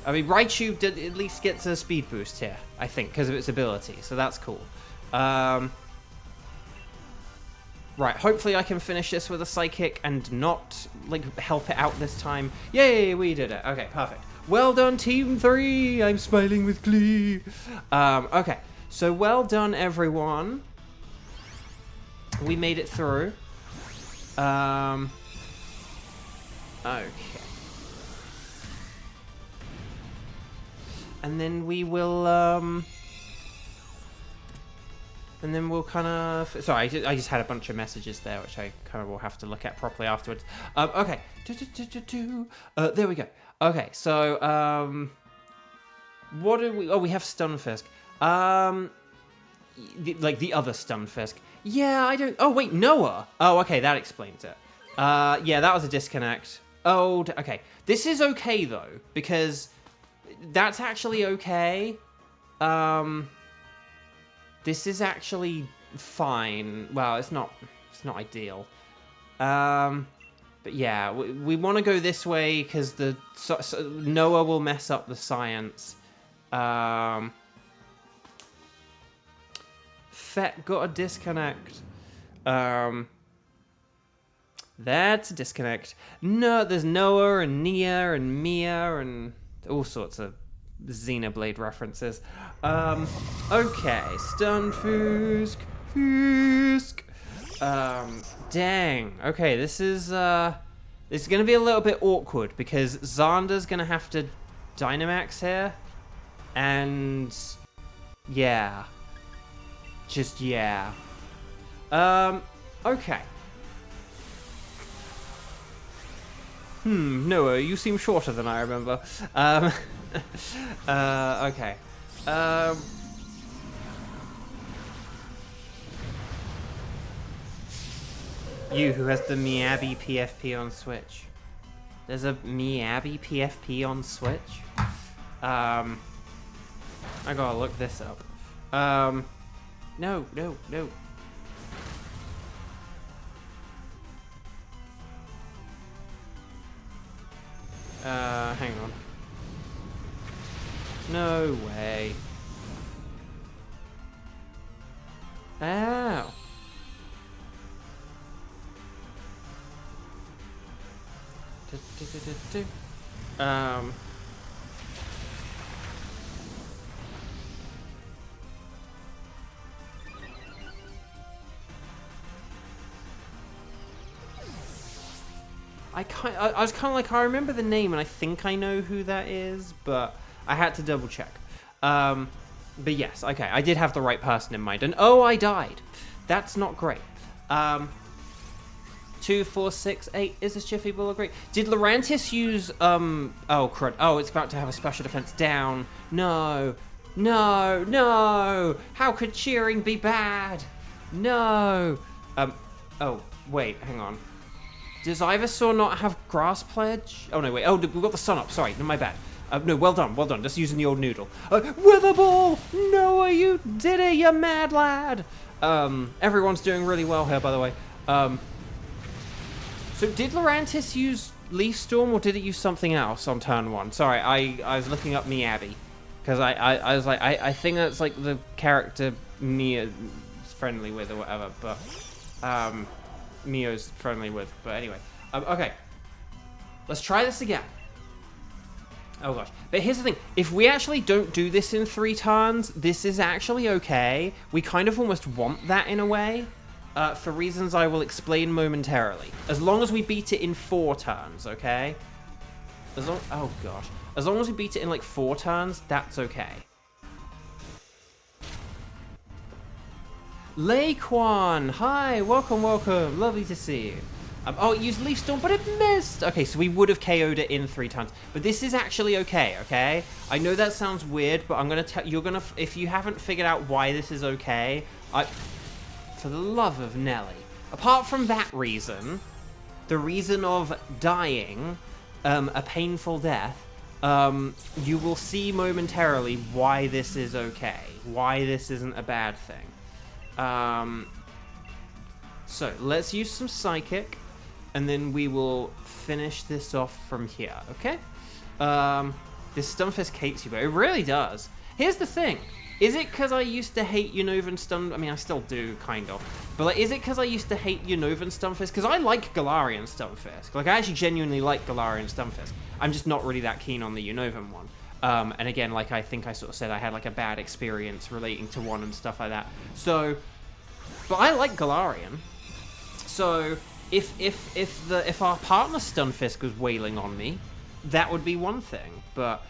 I mean, Raichu did at least gets a speed boost here, I think, because of its ability, so that's cool. Right, hopefully I can finish this with a Psychic and not, like, help it out this time. Yay, we did it. Okay, perfect. Well done, Team 3! I'm smiling with glee. Okay, so well done, everyone. We made it through. Okay. And then we will, and then we'll kind of... Sorry, I just had a bunch of messages there, which I kind of will have to look at properly afterwards. Okay. There we go. Okay, so, what do we... Oh, we have Stunfisk. Like, the other Stunfisk. Yeah, I don't... Oh, wait, Noah! Oh, okay, that explains it. Yeah, that was a disconnect. Oh, okay. This is okay, though, because... That's actually okay. This is actually fine. Well, it's not ideal. But yeah, we want to go this way because Noah will mess up the science. Fett got a disconnect. That's a disconnect. No, there's Noah and Nia and Mia and all sorts of Xenoblade references. Okay, Stunfisk. Dang. Okay, this is gonna be a little bit awkward because Xander's gonna have to Dynamax here, and yeah, just yeah. Okay. Noah, you seem shorter than I remember. Okay. You who has the Miyabi PFP on Switch. There's a Miyabi PFP on Switch? I gotta look this up. No. Hang on. No way. Ow. I was kind of like, I remember the name and I think I know who that is, but I had to double check. But yes, okay, I did have the right person in mind. And oh, I died. That's not great. 2, 4, 6, 8. Is this Jiffy Bull great? Did Lurantis use oh crud. Oh, it's about to have a special defense down. No. How could cheering be bad? No. Oh, wait, hang on. Does Ivysaur not have Grass Pledge? Oh, no, wait. Oh, we've got the sun up. Sorry, no, my bad. No, well done. Just using the old noodle. Witherball! Noah, you did it, you mad lad! Everyone's doing really well here, by the way. So did Lurantis use Leaf Storm, or did it use something else on turn 1? Sorry, I was looking up Miyabi. Because I was like, I think that's like the character Mia's friendly with or whatever, but... Mio's friendly with, but anyway. Okay. Let's try this again. Oh gosh. But here's the thing. If we actually don't do this in 3 turns, this is actually okay. We kind of almost want that in a way. For reasons I will explain momentarily. As long as we beat it in 4 turns, okay? Oh gosh. As long as we beat it in like 4 turns, that's okay. Laquan! Hi! Welcome. Lovely to see you. Oh, it used Leaf Storm, but it missed! Okay, so we would have KO'd it in 3 turns. But this is actually okay? I know that sounds weird, but I'm gonna tell you're gonna... If you haven't figured out why this is okay, for the love of Nelly. Apart from that reason, the reason of dying, a painful death, you will see momentarily why this is okay. Why this isn't a bad thing. So let's use some Psychic, and then we will finish this off from here, okay? This Stunfisk hates you, but it really does. Here's the thing. Is it because I used to hate Unova Stun... I mean, I still do, kind of. But, like, is it because I used to hate Unova Stunfisk? Because I like Galarian Stunfisk. Like, I actually genuinely like Galarian Stunfisk. I'm just not really that keen on the Unovan one. And again, like I think I sort of said, I had like a bad experience relating to one and stuff like that. So, but I like Galarian. So if our partner Stunfisk was wailing on me, that would be one thing. But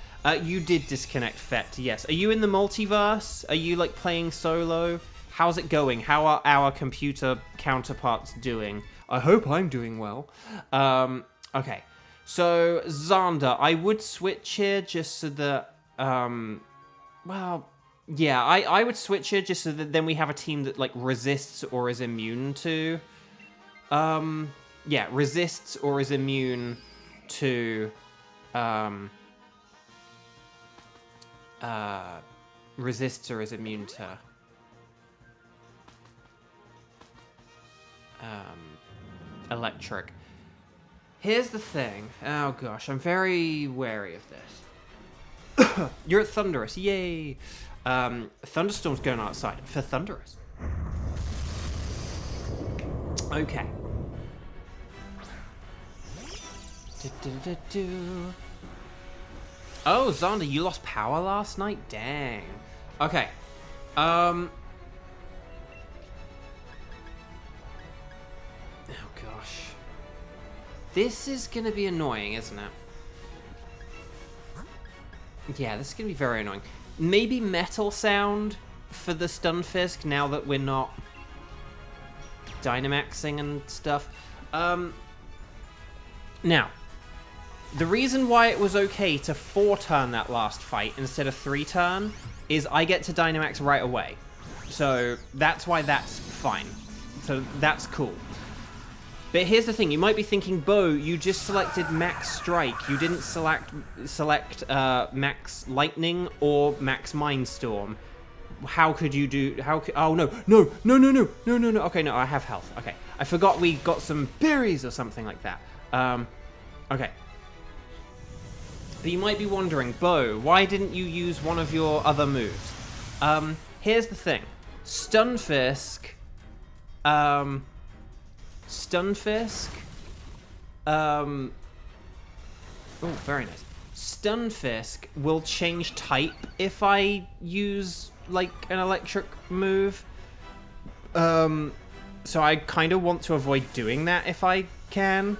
you did disconnect Fett, yes. Are you in the multiverse? Are you like playing solo? How's it going? How are our computer counterparts doing? I hope I'm doing well. Okay. So, Xander, I would switch here just so that, well, yeah, I would switch here just so that then we have a team that, like, resists or is immune to, yeah, resists or is immune to, resists or is immune to, electric. Here's the thing. Oh gosh, I'm very wary of this. You're at Thunderous, yay! Thunderstorm's going outside for Thunderous. Okay. Oh, Xander, you lost power last night? Dang. Okay. Oh gosh. This is going to be annoying, isn't it? Yeah, this is going to be very annoying. Maybe Metal Sound for the Stunfisk now that we're not Dynamaxing and stuff. Now, the reason why it was okay to 4-turn that last fight instead of 3-turn is I get to Dynamax right away. So that's why that's fine. So that's cool. But here's the thing, you might be thinking, Bo, you just selected Max Strike. You didn't select Max Lightning or Max Mindstorm. How could you do... Oh, no. Okay, no, I have health. Okay. I forgot we got some berries or something like that. Okay. But you might be wondering, Bo, why didn't you use one of your other moves? Here's the thing. Stunfisk... Stunfisk... Oh, very nice. Stunfisk will change type if I use, like, an electric move. So I kind of want to avoid doing that if I can.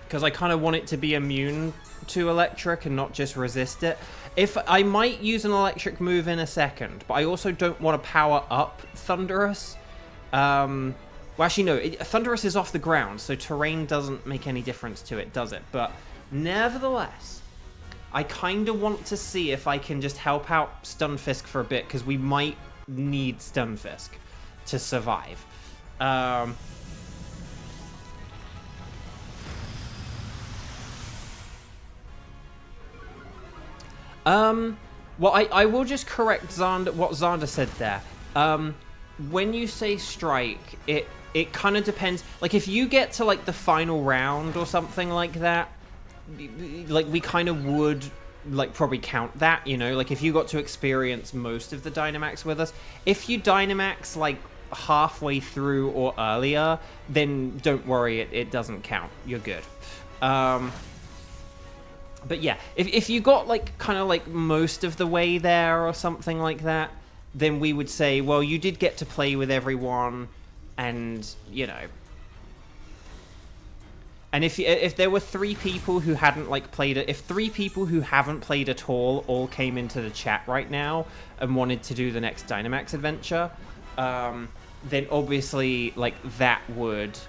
Because I kind of want it to be immune to electric and not just resist it. If I might use an electric move in a second, but I also don't want to power up Thunderous. Well, actually, no. Thunderous is off the ground, so terrain doesn't make any difference to it, does it? But nevertheless, I kind of want to see if I can just help out Stunfisk for a bit, because we might need Stunfisk to survive. Well, I will just correct what Xander said there. When you say strike, it kind of depends. Like, if you get to, like, the final round or something like that, like, we kind of would, like, probably count that, you know? Like, if you got to experience most of the Dynamax with us, if you Dynamax, like, halfway through or earlier, then don't worry, it doesn't count. You're good. But yeah, if you got, like, kind of, like, most of the way there or something like that, then we would say, well, you did get to play with everyone, and, you know. And if there were 3 people who hadn't, like, played it, if 3 people who haven't played at all came into the chat right now and wanted to do the next Dynamax adventure, then obviously, like, that would,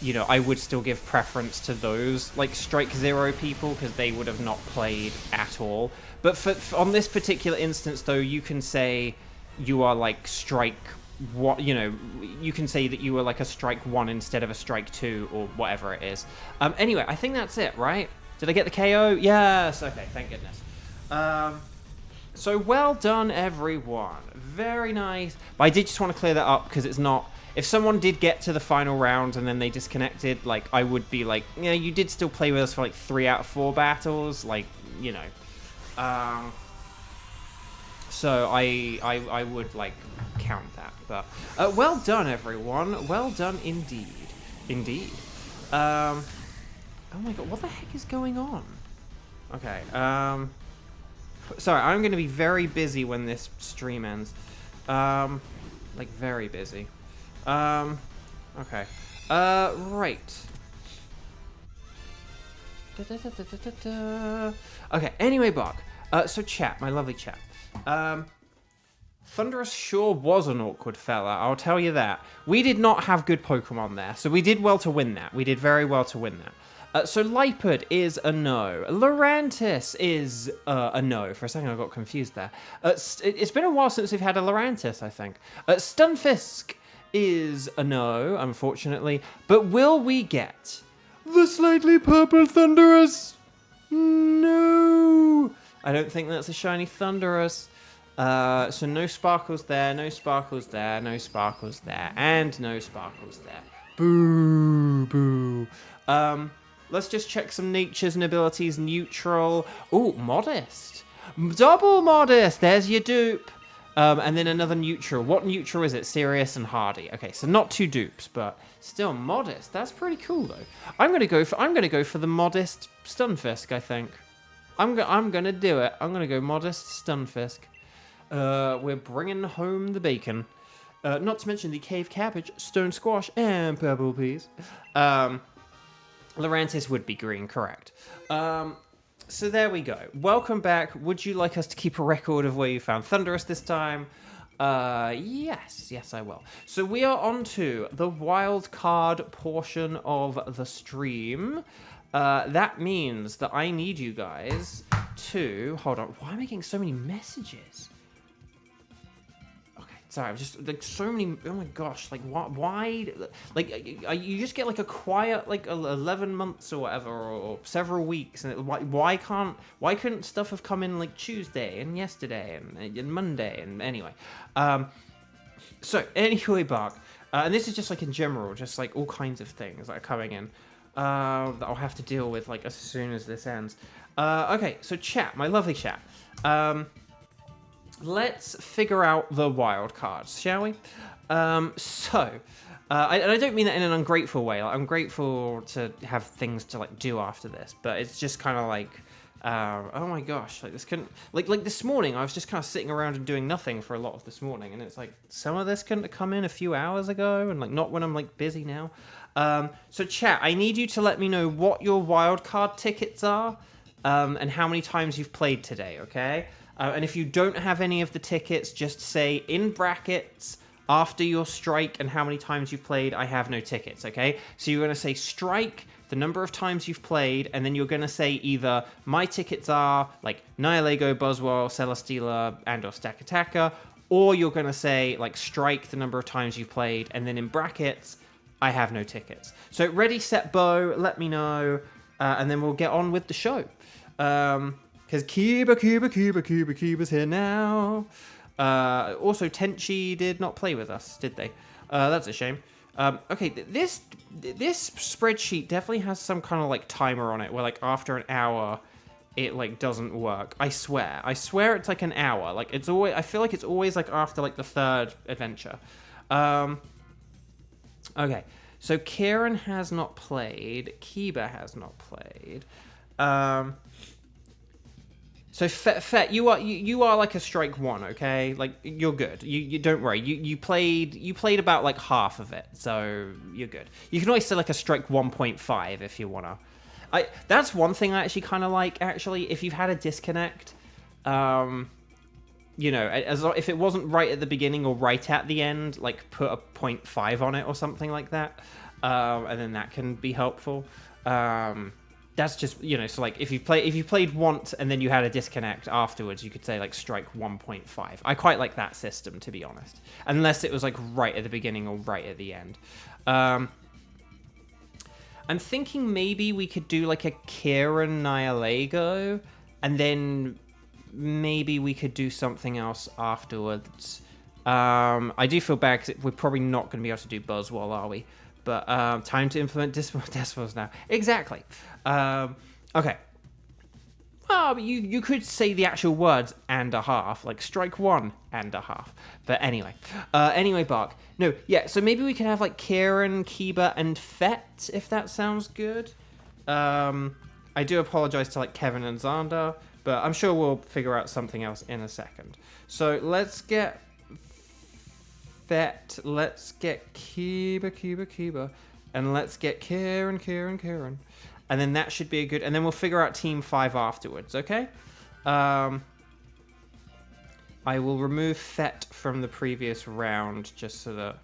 you know, I would still give preference to those, like, Strike Zero people, because they would have not played at all. But on this particular instance, though, you can say you are, like, Strike... What, you know, you can say that you were, like, a Strike 1 instead of a Strike 2, or whatever it is. Anyway, I think that's it, right? Did I get the KO? Yes! Okay, thank goodness. So, well done, everyone. Very nice. But I did just want to clear that up, because it's not... If someone did get to the final round and then they disconnected, like, I would be like, yeah, you did still play with us for, like, 3 out of 4 battles, like, you know. So I would, like, count that. But, well done, everyone. Well done indeed. Indeed. Oh my god, what the heck is going on? Okay, sorry, I'm going to be very busy when this stream ends. Like, very busy. Okay. Right. Okay, anyway, Bog. So chat, my lovely chat. Thunderous sure was an awkward fella, I'll tell you that. We did not have good Pokemon there, so we did well to win that. We did very well to win that. So Lipard is a no. Lurantis is a no. For a second I got confused there. It's been a while since we've had a Lurantis, I think. Stunfisk is a no, unfortunately. But will we get the slightly purple Thunderous? No! I don't think that's a shiny Thunderous. So no sparkles there, no sparkles there, no sparkles there, and no sparkles there. Boo, boo. Let's just check some natures and abilities. Neutral. Ooh, modest. Double modest. There's your dupe. And then another neutral. What neutral is it? Serious and hardy. Okay, so not 2 dupes, but still modest. That's pretty cool though. I'm gonna go for the modest Stunfisk, I think. I'm gonna do it. I'm gonna go modest Stunfisk. We're bringing home the bacon. Not to mention the cave cabbage, stone squash, and purple peas. Lurantis would be green, correct. So there we go. Welcome back. Would you like us to keep a record of where you found Thunderous this time? Yes, I will. So we are on to the wild card portion of the stream. That means that I need you guys to... Hold on. Why am I getting so many messages? Sorry, I'm just like so many. Oh my gosh, like why? Like you just get like a quiet like 11 months or whatever, or several weeks, and why couldn't stuff have come in like Tuesday and yesterday and Monday and anyway. So anyway, Bark, and this is just like in general, just like all kinds of things that are coming in that I'll have to deal with like as soon as this ends. Okay, so chat, my lovely chat. Let's figure out the wild cards, shall we? And I don't mean that in an ungrateful way. Like, I'm grateful to have things to like do after this, but it's just kind of like, oh my gosh, like this couldn't, like this morning I was just kind of sitting around and doing nothing for a lot of this morning, and it's like some of this couldn't have come in a few hours ago, and like not when I'm like busy now. So chat, I need you to let me know what your wild card tickets are, and how many times you've played today, okay? And if you don't have any of the tickets, just say in brackets after your strike and how many times you've played, I have no tickets, okay? So you're going to say strike, the number of times you've played, and then you're going to say either my tickets are like Nihilego, Buzzwole, Celesteela, and or Stack Attacker, or you're going to say like strike, the number of times you've played, and then in brackets, I have no tickets. So ready, set, bow, let me know, and then we'll get on with the show. Because Kiba's here now. Also, Tenchi did not play with us, did they? That's a shame. Okay, this spreadsheet definitely has some kind of like timer on it, where like after an hour, it like doesn't work. I swear it's like an hour. Like it's always, I feel like it's always like after like the third adventure. Okay, so Kieran has not played. Kiba has not played. So Fet, you are like a strike one, okay? Like you're good. You don't worry. You played about like half of it, so you're good. You can always say like a strike 1.5 if you wanna. That's one thing I actually kind of like. Actually, if you've had a disconnect, you know, if it wasn't right at the beginning or right at the end, like put a 0.5 on it or something like that, and then that can be helpful. That's just, you know, so like if you played once and then you had a disconnect afterwards, you could say like strike 1.5. I quite like that system, to be honest, unless it was like right at the beginning or right at the end. I'm thinking maybe we could do like a Kieran Nihilego, and then maybe we could do something else afterwards. I do feel bad because we're probably not going to be able to do Buzzwole, are we? But time to implement decimals now. Exactly. Okay. Well, you could say the actual words and a half, like strike 1 and a half. But anyway. Anyway, Bark. No, yeah, so maybe we can have like Kieran, Kiba, and Fet, if that sounds good. I do apologize to like Kevin and Xander, but I'm sure we'll figure out something else in a second. So let's get Fet, let's get Kiba, and let's get Kieran. And then that should be a good... And then we'll figure out Team 5 afterwards, okay? I will remove Fet from the previous round just so that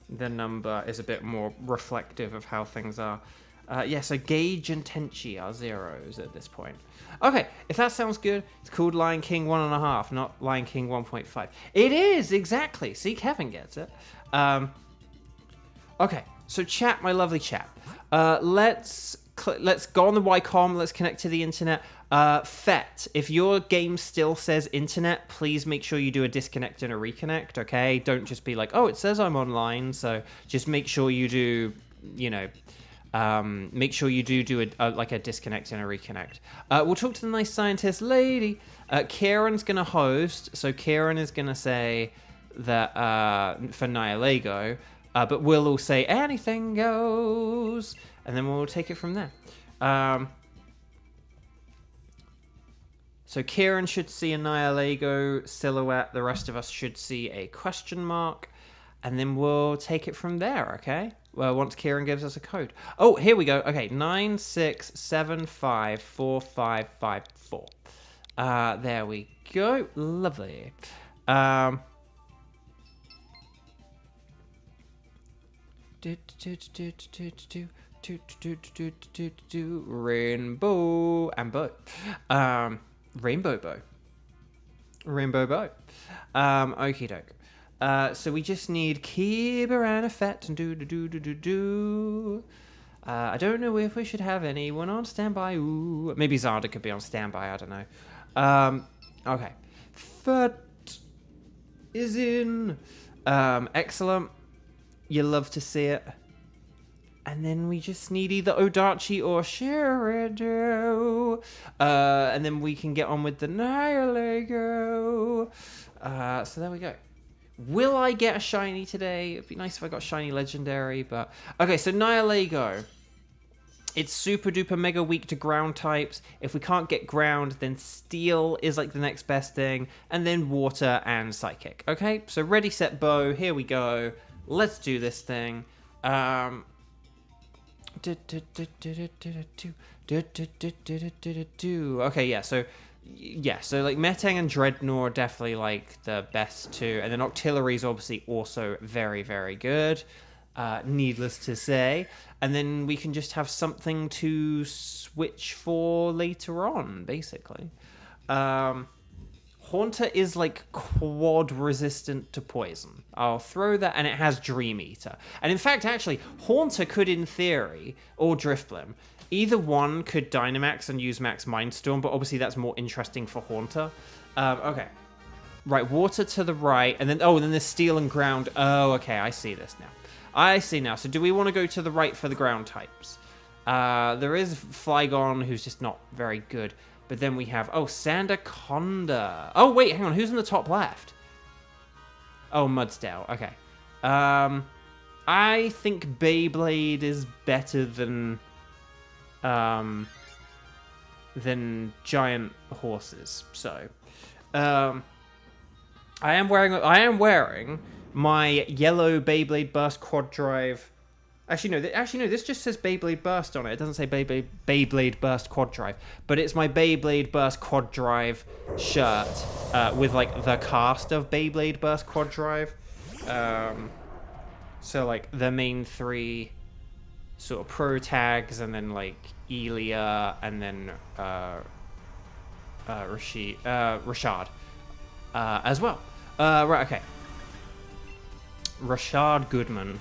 the number is a bit more reflective of how things are. Yeah, so Gage and Tenchi are zeros at this point. Okay, if that sounds good, it's called Lion King 1.5, not Lion King 1.5. It is, exactly. See, Kevin gets it. Okay, so chat, my lovely chat. Let's go on the YCOM, let's connect to the internet. Fet, if your game still says internet, please make sure you do a disconnect and a reconnect, okay? Don't just be like, oh, it says I'm online, so just make sure you do, you know... make sure you do like a disconnect and a reconnect. We'll talk to the nice scientist lady. Kieran's gonna host, so Kieran is gonna say that for Nihilego, but we'll all say anything goes, and then we'll take it from there. So Kieran should see a Nihilego silhouette. The rest of us should see a question mark, and then we'll take it from there. Okay. Well, once Kieran gives us a code. Oh, here we go. Okay, 96754554. There we go. Lovely. Rainbow and bow. Rainbow bow. Rainbow bow. Okie doke. So we just need Kiba and a Fett and do. I don't know if we should have anyone on standby. Ooh, maybe Zarda could be on standby. I don't know. Okay. Fett is in. Excellent. You love to see it. And then we just need either Odachi or Shirido. And then we can get on with the Nihilego. So there we go. Will I get a shiny today? It'd be nice if I got shiny legendary, but... Okay, so Nihilego. It's super duper mega weak to ground types. If we can't get ground, then steel is like the next best thing. And then water and psychic. Okay, so ready, set, bow. Here we go. Let's do this thing. Okay, yeah, so like Metang and Dreadnought are definitely like the best two, and then Octillery is obviously also very, very good, needless to say. And then we can just have something to switch for later on, basically. Haunter is like quad resistant to poison. I'll throw that, and it has Dream Eater. And in fact, actually, Haunter could, in theory, or Drifblim, either one could Dynamax and use Max Mindstorm, but obviously that's more interesting for Haunter. Okay. Right, water to the right, and then, then there's steel and ground. Oh, okay, I see this now. I see now. So do we want to go to the right for the ground types? There is Flygon, who's just not very good. But then we have, Sandaconda. Oh, wait, hang on. Who's in the top left? Oh, Mudsdale. Okay. I think Beyblade is better than giant horses. So, I am wearing my yellow Beyblade Burst Quad Drive. Actually, no, this just says Beyblade Burst on it. It doesn't say Beyblade Burst Quad Drive. But it's my Beyblade Burst Quad Drive shirt with, like, the cast of Beyblade Burst Quad Drive. So, like, the main three sort of pro tags, and then, like, Elia, and then Rashad as well. Right, okay. Rashad Goodman.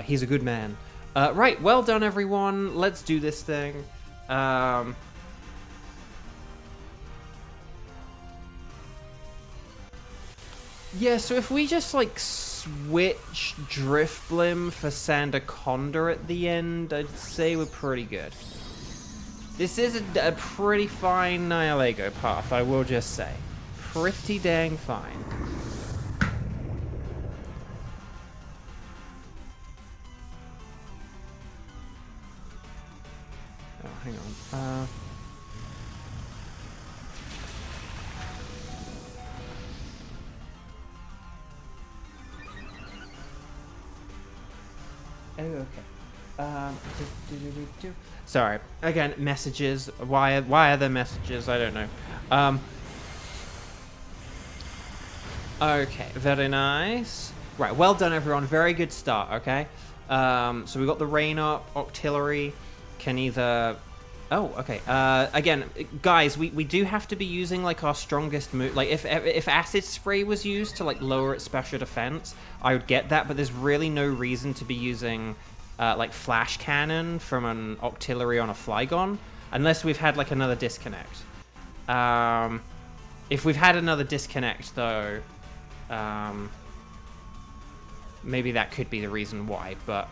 He's a good man. Right, well done, everyone. Let's do this thing. Yeah, so if we just, like, switch Drifblim for Sandaconda at the end, I'd say we're pretty good. This is a pretty fine Nihilego path, I will just say. Pretty dang fine. Hang on. Oh, okay. Sorry. Again, messages. Why are there messages? I don't know. Okay, very nice. Right, well done, everyone. Very good start, okay? So we got the rain up, Octillery can either... Oh, okay. Again, guys, we do have to be using, like, our strongest move. Like, if Acid Spray was used to, like, lower its special defense, I would get that, but there's really no reason to be using, like, Flash Cannon from an Octillery on a Flygon, unless we've had, like, another disconnect. If we've had another disconnect, though, maybe that could be the reason why, but...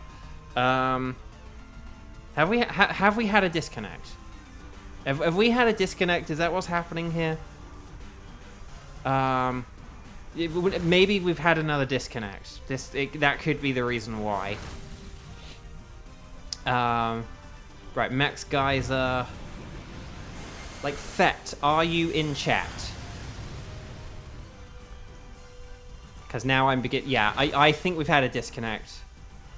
Have we had a disconnect? Have we had a disconnect? Is that what's happening here? Maybe we've had another disconnect. That could be the reason why. Right, Max Geyser. Like, Fett, are you in chat? Because now I'm yeah, I think we've had a disconnect.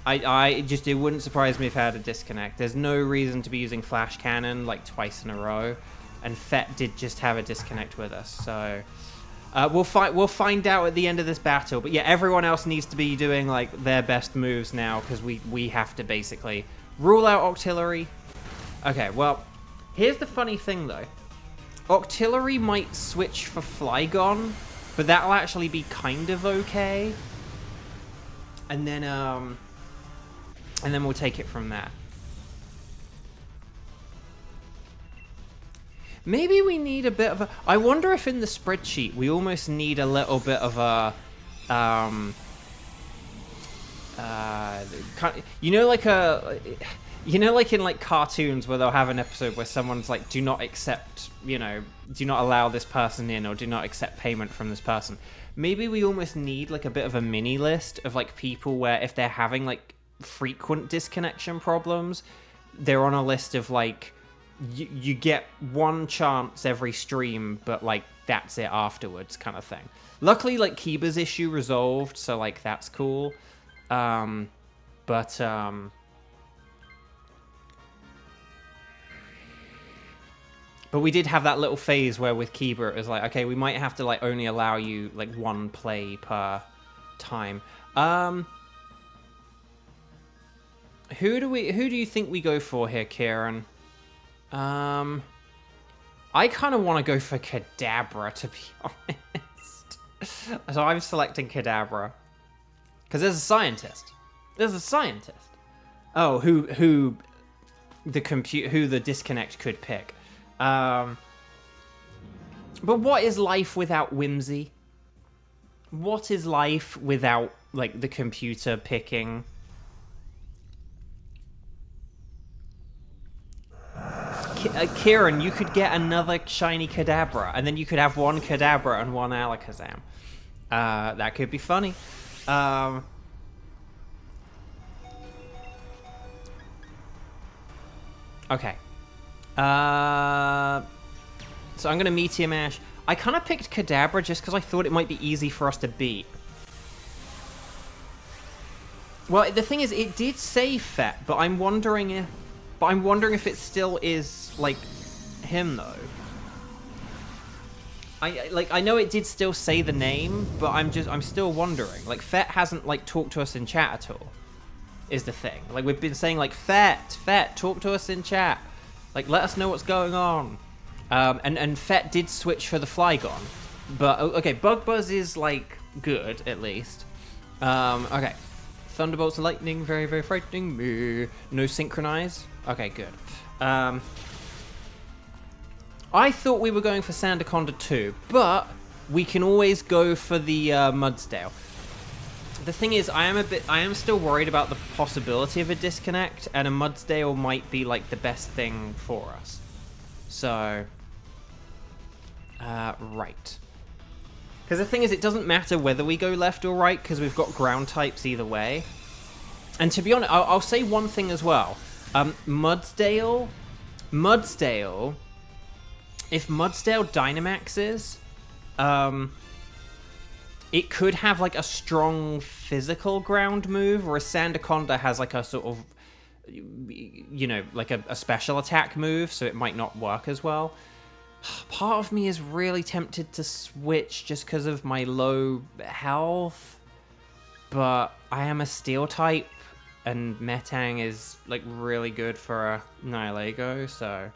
It wouldn't surprise me if I had a disconnect. There's no reason to be using Flash Cannon like twice in a row, and Fett did just have a disconnect with us. So we'll find out at the end of this battle. But yeah, everyone else needs to be doing like their best moves now, because we have to basically rule out Octillery. Okay, well, here's the funny thing though. Octillery might switch for Flygon, but that'll actually be kind of okay. And then we'll take it from there. Maybe we need a bit of a... I wonder if in the spreadsheet we almost need a little bit of a... you know, like a... You know, like in like cartoons where they'll have an episode where someone's like, do not accept, you know, do not allow this person in, or do not accept payment from this person. Maybe we almost need like a bit of a mini list of like people where if they're having like frequent disconnection problems, they're on a list of like, you get one chance every stream, but like that's it afterwards kind of thing. Luckily, like Kiba's issue resolved, so like that's cool. But we did have that little phase where with Kiba it was like, okay, we might have to like only allow you like one play per time. Who do you think we go for here, Kieran? I kind of want to go for Kadabra, to be honest. So I'm selecting Kadabra. Because there's a scientist. There's a scientist. Oh, who the disconnect could pick. But what is life without whimsy? What is life without, like, the computer picking? Kieran, you could get another shiny Kadabra, and then you could have one Kadabra and one Alakazam. That could be funny. Okay. So I'm going to Meteor Mash. I kind of picked Kadabra just because I thought it might be easy for us to beat. Well, the thing is, it did say Fet, but I'm wondering if it still is like him though. I know it did still say the name, but I'm still wondering. Like Fet hasn't like talked to us in chat at all. Is the thing. Like we've been saying like Fet, talk to us in chat. Like let us know what's going on. And Fet did switch for the Flygon. But okay, Bug Buzz is like good at least. Okay. Thunderbolts and lightning, very, very frightening me. No synchronize. Okay, good. I thought we were going for Sandaconda too, but we can always go for the Mudsdale. The thing is, I am still worried about the possibility of a disconnect, and a Mudsdale might be like the best thing for us. So, right. Because the thing is, it doesn't matter whether we go left or right, because we've got ground types either way. And to be honest, I'll say one thing as well. Mudsdale, if Mudsdale Dynamaxes, it could have like a strong physical ground move, whereas Sandaconda has like a sort of, you know, like a special attack move, so it might not work as well. Part of me is really tempted to switch just because of my low health, but I am a steel type, and Metang is like really good for a Nihilego, so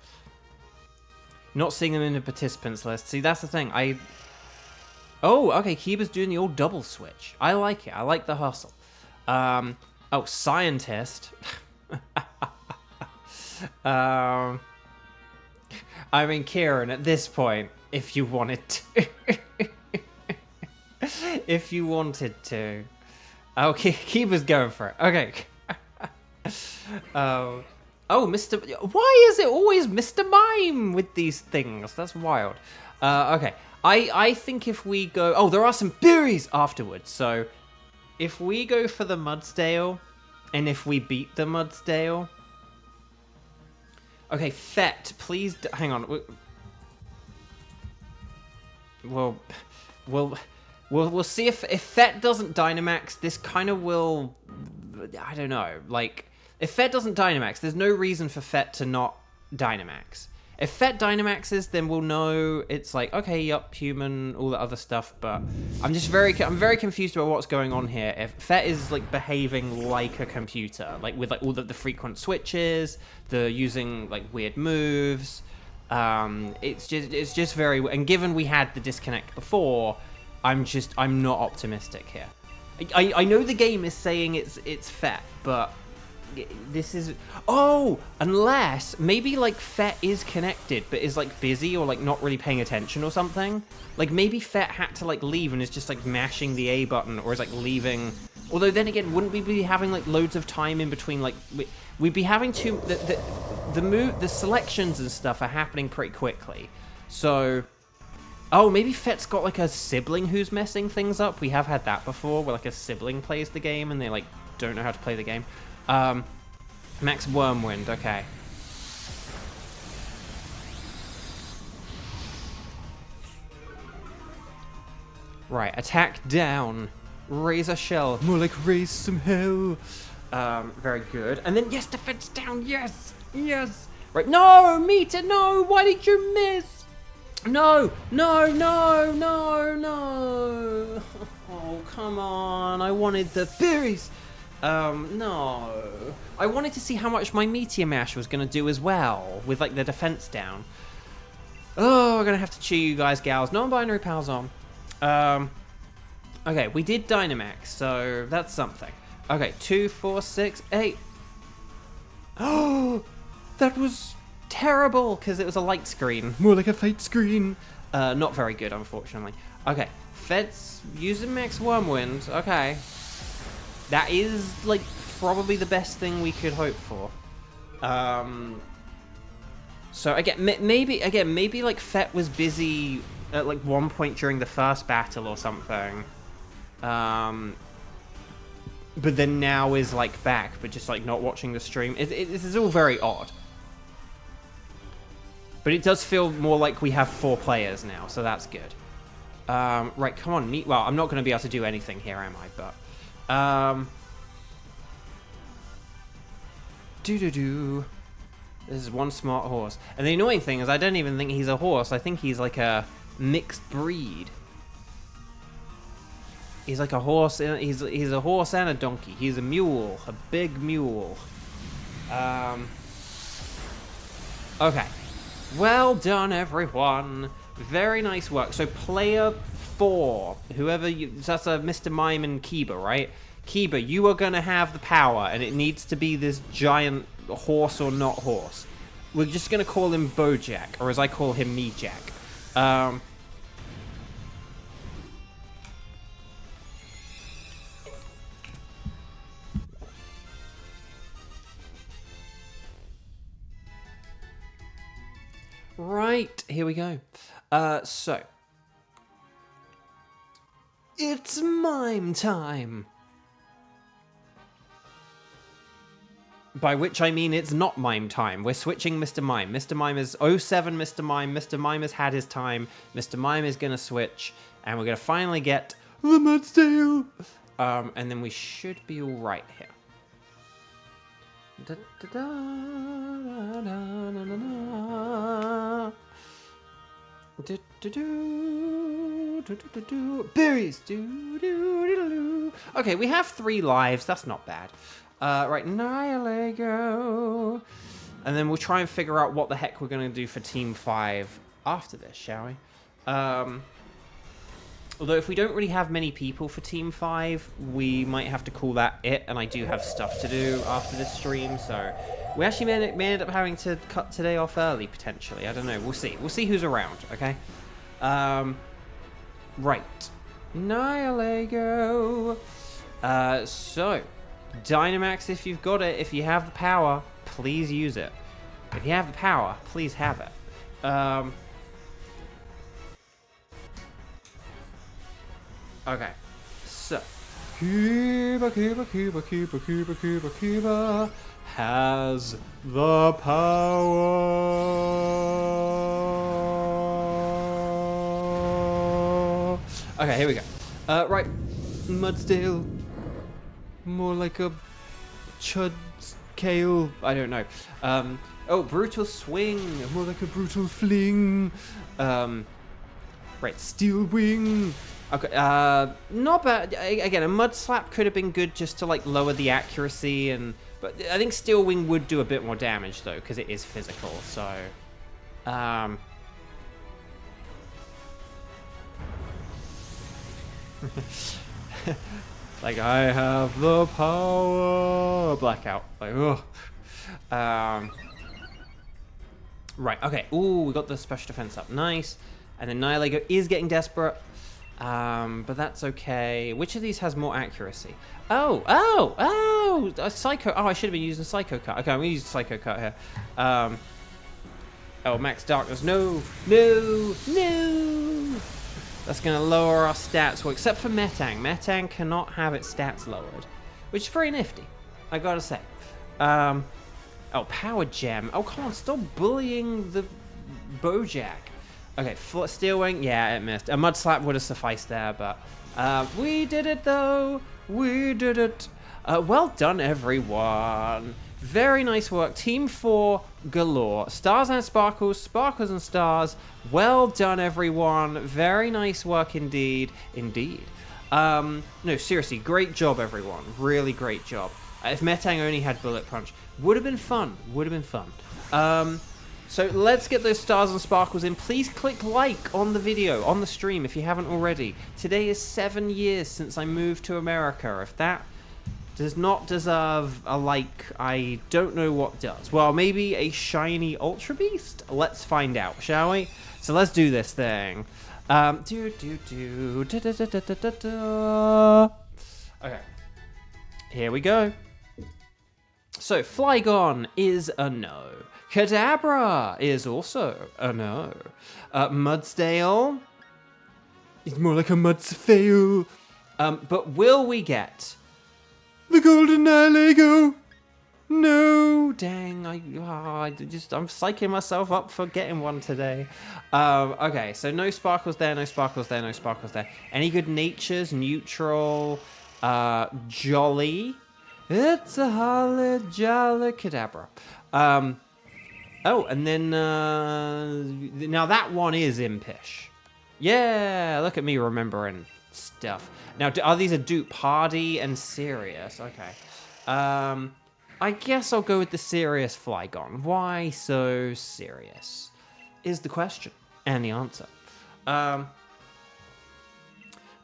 not seeing them in the participants list. See, that's the thing. Oh, okay, Kiba's doing the old double switch. I like it. I like the hustle. Oh, scientist. I mean, Kieran, at this point, if you wanted to. If you wanted to. Okay, Kiba's going for it. Okay. Oh, Mr. Why is it always Mr. Mime with these things? That's wild. Okay. I think if we go... Oh, there are some berries afterwards. So, if we go for the Mudsdale, and if we beat the Mudsdale... Okay, Fet, please... Hang on. We'll see if Fet doesn't Dynamax, this kind of will... I don't know. Like, if Fet doesn't Dynamax, there's no reason for Fet to not Dynamax. If Fet Dynamaxes, then we'll know it's like, okay, yup, human, all that other stuff, but I'm very confused about what's going on here. If Fet is, like, behaving like a computer, like, with, like, all the frequent switches, the using, like, weird moves, It's just very, and given we had the disconnect before, I'm not optimistic here. I know the game is saying it's Fet, but this is, oh, unless maybe like Fet is connected but is like busy or like not really paying attention or something. Like maybe Fet had to like leave and is just like mashing the A button, or is like leaving. Although then again, wouldn't we be having like loads of time in between? Like we'd be having to the selections and stuff are happening pretty quickly. So, oh, maybe Fet's got like a sibling who's messing things up. We have had that before, where like a sibling plays the game and they like don't know how to play the game. Max Wormwind, okay. Right, attack down. Raise a shell. More like raise some hell. Very good. And then, yes, defense down. Yes, yes. Right, no, Meter, no. Why did you miss? No, no, no, no, no. Oh, come on. I wanted the berries. No. I wanted to see how much my Meteor Mash was going to do as well, with, like, the defense down. Oh, we're going to have to cheer you guys, gals. Non-binary pals on. Okay, we did Dynamax, so that's something. Okay, 2, 4, 6, 8. Oh, that was terrible, because it was a light screen. More like a fight screen. Not very good, unfortunately. Okay, Fed's using Max Wormwind. Okay. That is, like, probably the best thing we could hope for. So, again, maybe, like, Fet was busy at, like, one point during the first battle or something. But then now is, like, back, but just, like, not watching the stream. This is all very odd. But it does feel more like we have 4 players now, so that's good. Right, come on, well, I'm not going to be able to do anything here, am I? But, This is one smart horse. And the annoying thing is I don't even think he's a horse. I think he's like a mixed breed. He's like a horse. He's a horse and a donkey. He's a mule. A big mule. Okay. Well done, everyone. Very nice work. So player 4, whoever you, that's a Mr. Mime and Kiba, right? Kiba, you are going to have the power, and it needs to be this giant horse or not horse. We're just going to call him Bojack, or as I call him, Me-Jack. Right, here we go. So. It's mime time! By which I mean it's not mime time. We're switching Mr. Mime. Mr. Mime is 07 Mr. Mime. Mr. Mime has had his time. Mr. Mime is going to switch. And we're going to finally get the Mudstail. And then we should be all right here. Da, da, da, da, da, da, da. Do, do, do, do, do, do. Berries. Do, do, do, do. Okay, we have 3 lives. That's not bad. Right, Nihilego. And then we'll try and figure out what the heck we're going to do for Team 5 after this, shall we? Although if we don't really have many people for Team 5, we might have to call that it, and I do have stuff to do after this stream, so we actually may end up having to cut today off early, potentially. I don't know. We'll see. We'll see who's around, okay? Right. Nihilego. So, Dynamax, if you've got it, if you have the power, please use it. If you have the power, please have it. Okay, so Kiba has the power. Okay, here we go. Right, Mudstail. More like a chud kale. I don't know. Oh, brutal swing. More like a brutal fling. Right, steel wing. Okay, not bad. Again, a mud slap could have been good just to like lower the accuracy, but I think steel wing would do a bit more damage though because it is physical. So, Like, I have the power. Blackout. Like, ugh. Right, okay. Ooh, we got the special defense up. Nice. And then Nihilego is getting desperate. But that's okay. Which of these has more accuracy? Oh! A Psycho. Oh, I should have been using Psycho Cut. Okay, I'm going to use Psycho Cut here. Oh, Max Darkness. No! That's going to lower our stats. Well, except for Metang. Metang cannot have its stats lowered. Which is very nifty, I gotta say. Oh, Power Gem. Oh, come on, stop bullying the Bojack. Okay, Steel Wing. Yeah, it missed. A Mud Slap would have sufficed there, but we did it, though. We did it. Well done, everyone. Very nice work. Team 4 galore. Stars and sparkles, sparkles and stars. Well done, everyone. Very nice work indeed. Indeed. No, seriously, great job, everyone. Really great job. If Metang only had Bullet Punch, would have been fun. Would have been fun. So let's get those stars and sparkles in. Please click like on the video, on the stream, if you haven't already. Today is 7 years since I moved to America. If that does not deserve a like, I don't know what does. Well, maybe a shiny Ultra Beast? Let's find out, shall we? So let's do this thing. Okay. Here we go. So, Flygon is a no. Kadabra is also a no. Mudsdale is more like a Mudsfail. But will we get the Golden Nihilego? No, dang, I'm psyching myself up for getting one today. Okay, so no sparkles there, no sparkles there, no sparkles there. Any good natures? Neutral, jolly. It's a holly jolly Kadabra. Oh, and then, now that one is impish. Yeah, look at me remembering stuff. Now, are these a dupe? Hardy and Serious. Okay. I guess I'll go with the serious Flygon. Why so serious? Is the question. And the answer.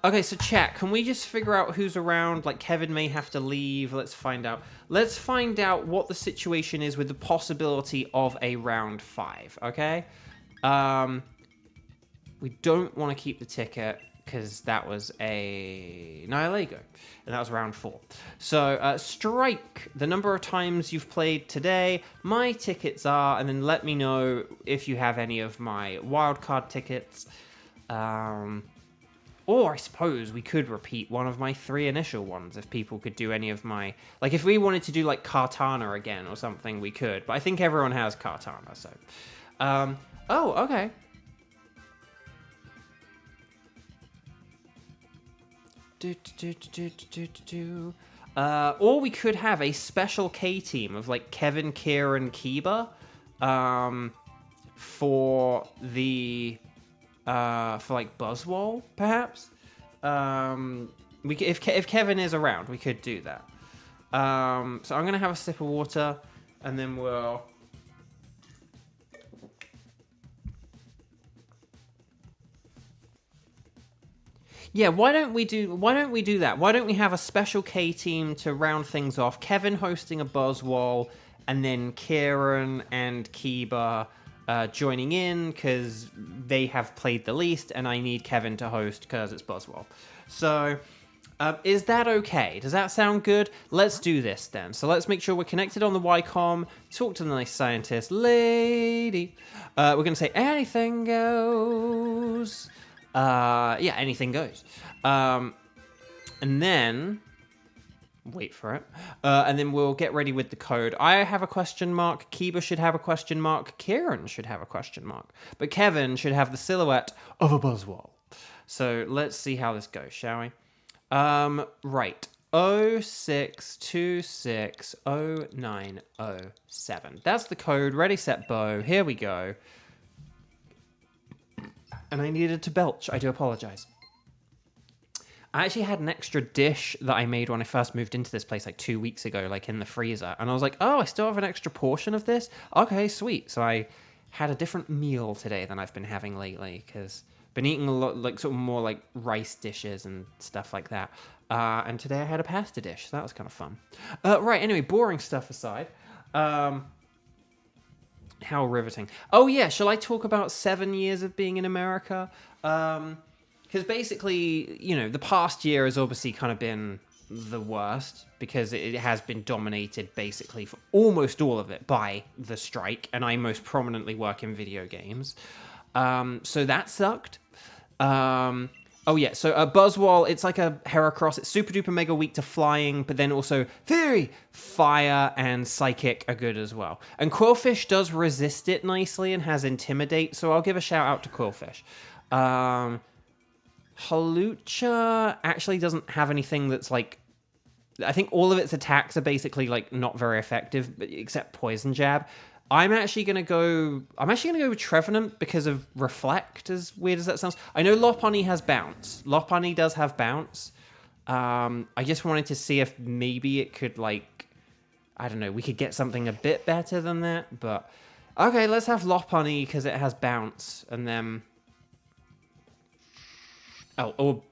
Okay, so chat, can we just figure out who's around? Like, Kevin may have to leave. Let's find out. Let's find out what the situation is with the possibility of a round 5, okay? We don't want to keep the ticket because that was a Nihilego, and that was round 4. So, strike the number of times you've played today, my tickets are, and then let me know if you have any of my wildcard tickets. Or I suppose we could repeat one of my 3 initial ones if people could do any of my... Like, if we wanted to do, like, Kartana again or something, we could. But I think everyone has Kartana, so... oh, okay. Or we could have a special K team of, like, Kevin, Kieran, Kiba. For the... for like Buzzwole, perhaps. If Kevin is around, we could do that. So I'm gonna have a sip of water, and then we'll. Yeah, why don't we do that? Why don't we have a special K team to round things off? Kevin hosting a Buzzwole, and then Kieran and Kiba joining in because they have played the least, and I need Kevin to host because it's Buzzwole. So, is that okay? Does that sound good? Let's do this then. So let's make sure we're connected on the YCOM. Talk to the nice scientist lady. We're going to say anything goes. Yeah, anything goes. And then... Wait for it. And then we'll get ready with the code. I have a question mark. Kiba should have a question mark. Kieran should have a question mark. But Kevin should have the silhouette of a Buzzwole. So let's see how this goes, shall we? Right. 06260907. That's the code. Ready, set, bow. Here we go. And I needed to belch. I do apologize. I actually had an extra dish that I made when I first moved into this place like 2 weeks ago, like in the freezer. And I was like, oh, I still have an extra portion of this? Okay, sweet. So I had a different meal today than I've been having lately, because I've been eating a lot, like, sort of more, like, rice dishes and stuff like that. And today I had a pasta dish, so that was kind of fun. Right, anyway, boring stuff aside. How riveting. Oh, yeah, shall I talk about 7 years of being in America? Because basically, you know, the past year has obviously kind of been the worst, because it has been dominated basically for almost all of it by the strike, and I most prominently work in video games. So that sucked. Oh yeah, so Buzzwole, it's like a Heracross. It's super duper mega weak to flying, but then also Fury, Fire, and Psychic are good as well. And Quillfish does resist it nicely and has Intimidate, so I'll give a shout out to Quillfish. Hawlucha actually doesn't have anything that's like... I think all of its attacks are basically like not very effective, except Poison Jab. I'm actually gonna go with Trevenant because of Reflect, as weird as that sounds. I know Lopunny has Bounce. Lopunny does have Bounce. I just wanted to see if maybe it could, like, I don't know, we could get something a bit better than that, but... Okay, let's have Lopunny because it has Bounce, and then... Oh, or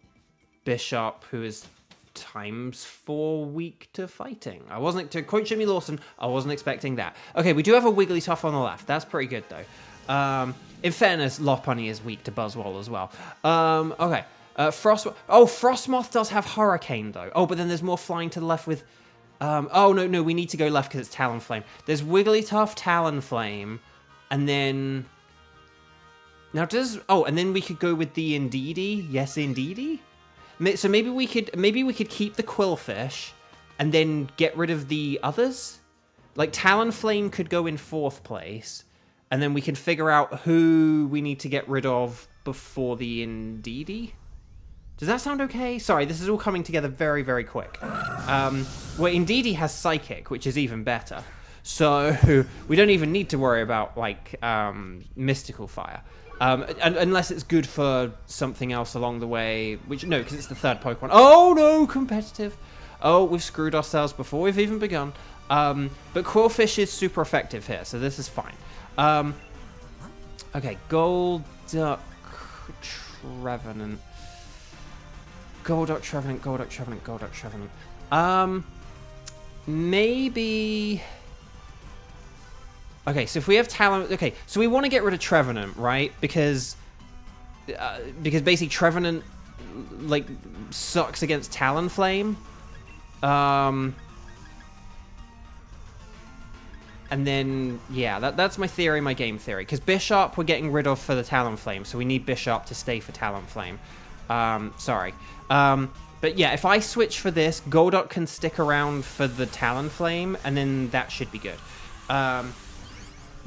Bishop, who is ×4 weak to fighting. To quote Jimmy Lawson, I wasn't expecting that. Okay, we do have a Wigglytuff on the left. That's pretty good, though. In fairness, Lopunny is weak to Buzzwole as well. Okay. Frostmoth does have Hurricane, though. Oh, but then there's more flying to the left with... oh, no, we need to go left because it's Talonflame. There's Wigglytuff, Talonflame, and then... Now, and then we could go with the Indeedee. Yes, Indeedee? So maybe we could keep the Quillfish and then get rid of the others. Like Talonflame could go in 4th place, and then we can figure out who we need to get rid of before the Indeedee. Does that sound okay? Sorry, this is all coming together very, very quick. Well, Indeedee has Psychic, which is even better. So we don't even need to worry about, like, Mystical Fire. Unless it's good for something else along the way, which, no, because it's the 3rd Pokemon. Oh, no, competitive. Oh, we've screwed ourselves before we've even begun. But Quillfish is super effective here, so this is fine. Okay, Golduck, Trevenant. Golduck, Trevenant, Golduck, Trevenant, Golduck, Trevenant. Maybe... Okay, so if we have Talon... Okay, so we want to get rid of Trevenant, right? Because basically Trevenant, like, sucks against Talonflame. And then, yeah, that's my theory, my game theory. Because Bishop we're getting rid of for the Talonflame, so we need Bishop to stay for Talonflame. Sorry. But yeah, if I switch for this, Golduck can stick around for the Talonflame, and then that should be good.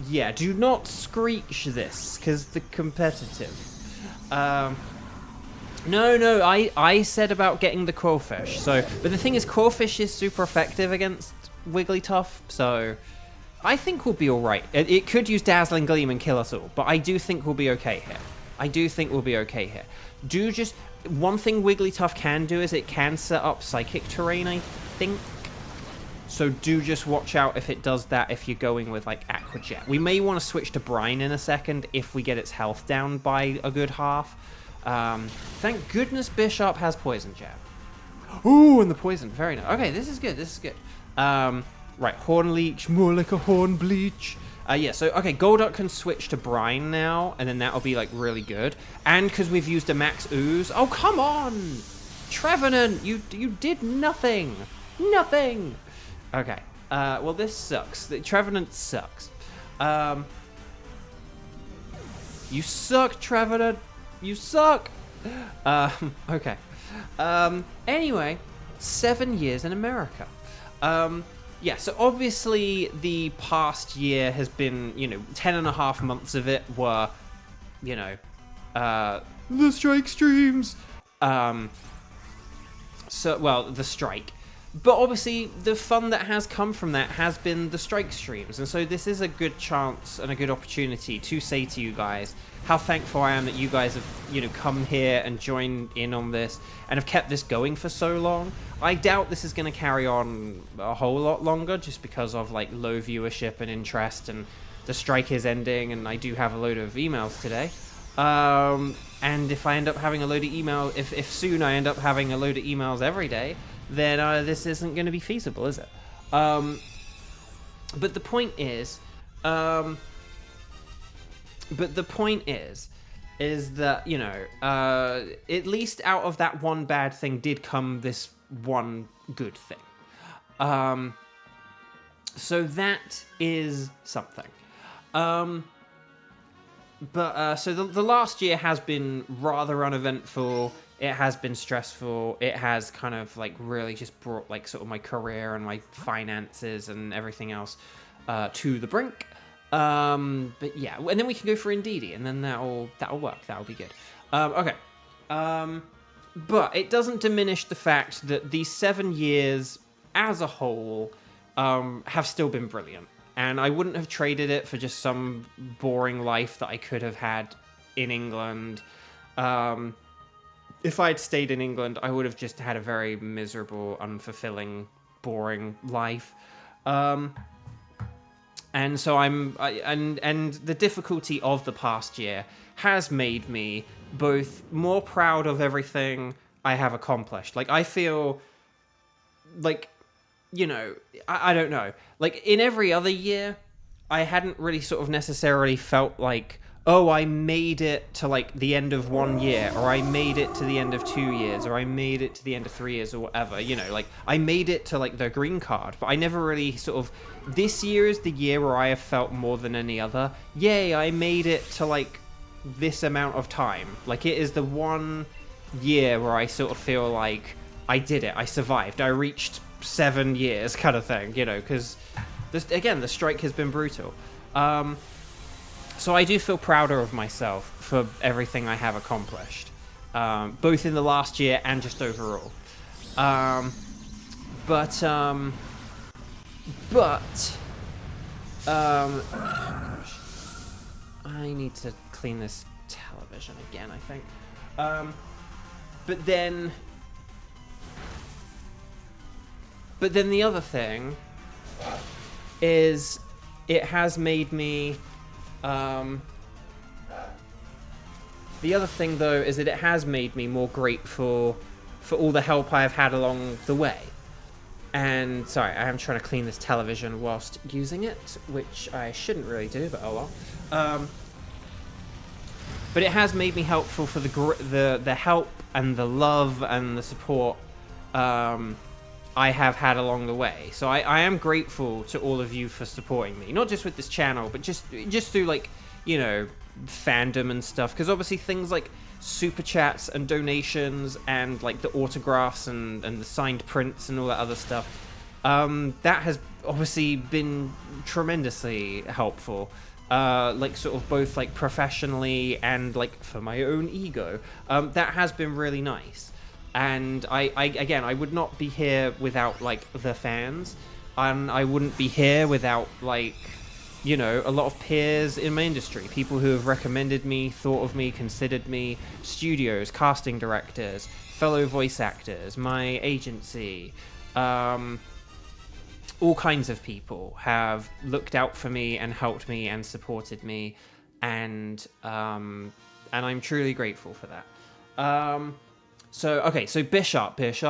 Yeah, do not screech this, because the competitive. No, I said about getting the Quillfish. So, but the thing is, Quillfish is super effective against Wigglytuff, so I think we'll be alright. It could use Dazzling Gleam and kill us all, but I do think we'll be okay here. One thing Wigglytuff can do is it can set up Psychic Terrain, I think. So do just watch out if it does that if you're going with, like, Aqua Jet. We may want to switch to Brine in a second if we get its health down by a good half. Thank goodness Bishop has Poison Jab. Ooh, and the Poison. Very nice. Okay, this is good. Right, Horn Leech, more like a Horn Bleach. Yeah, so, okay, Golduck can switch to Brine now, and then that'll be, like, really good. And because we've used a Max Ooze... Oh, come on! Trevenant, you did nothing! Nothing! Okay, well, this sucks. The Trevenant sucks. You suck, Trevenant! You suck! Okay. Anyway, 7 years in America. Yeah, so obviously the past year has been, 10.5 months of it were, the strike streams. The strike. But obviously, the fun that has come from that has been the strike streams. And so this is a good chance and a good opportunity to say to you guys how thankful I am that you guys have, come here and joined in on this and have kept this going for so long. I doubt this is going to carry on a whole lot longer just because of, like, low viewership and interest and the strike is ending, and I do have a load of emails today. And if I end up having a load of emails, if soon I end up having a load of emails every day, then this isn't going to be feasible, is it? But the point is, is that, you know, at least out of that one bad thing did come this one good thing. So that is something. So the last year has been rather uneventful. It has been stressful. It has kind of like really just brought like sort of my career and my finances and everything else to the brink. But yeah, and then we can go for Indeedee, and then that'll work. That'll be good. Okay. But it doesn't diminish the fact that these 7 years as a whole have still been brilliant. And I wouldn't have traded it for just some boring life that I could have had in England. If I'd stayed in England, I would have just had a very miserable, unfulfilling, boring life. And so and the difficulty of the past year has made me both more proud of everything I have accomplished. Like, I feel like, you know, I don't know. Like, in every other year, I hadn't really sort of necessarily felt like, oh, I made it to, like, the end of 1 year, or I made it to the end of 2 years, or I made it to the end of 3 years, or whatever. You know, like, I made it to, like, the green card, but I never really sort of... This year is the year where I have felt more than any other, yay, I made it to, like, this amount of time. Like, it is the one year where I sort of feel like I did it, I survived, I reached 7 years kind of thing, you know, because again, the strike has been brutal. So I do feel prouder of myself for everything I have accomplished, both in the last year and just overall. Gosh, I need to clean this television again, I think. But then the other thing is it has made me... the other thing, though, is that it has made me more grateful for all the help I have had along the way. And, sorry, I am trying to clean this television whilst using it, which I shouldn't really do, but oh well. But it has made me helpful for the help and the love and the support I have had along the way. So I am grateful to all of you for supporting me, not just with this channel, but just through, like, you know, fandom and stuff. Because obviously things like super chats and donations and like the autographs and the signed prints and all that other stuff, that has obviously been tremendously helpful. Like sort of both like professionally and like for my own ego. That has been really nice. And I would not be here without, like, the fans. And I wouldn't be here without, like, you know, a lot of peers in my industry. People who have recommended me, thought of me, considered me. Studios, casting directors, fellow voice actors, my agency. All kinds of people have looked out for me and helped me and supported me. And I'm truly grateful for that. So, okay, so Bishop. Thank you,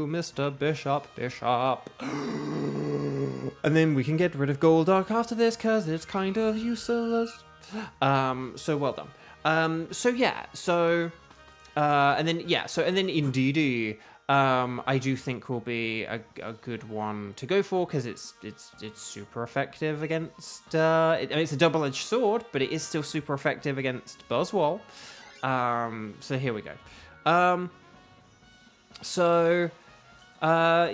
Mr. Bishop. And then we can get rid of Goldark after this, because it's kind of useless. So well done. And then Indeedee, I do think will be a good one to go for, because it's super effective against, it's a double-edged sword, but it is still super effective against Buzzwole. So here we go.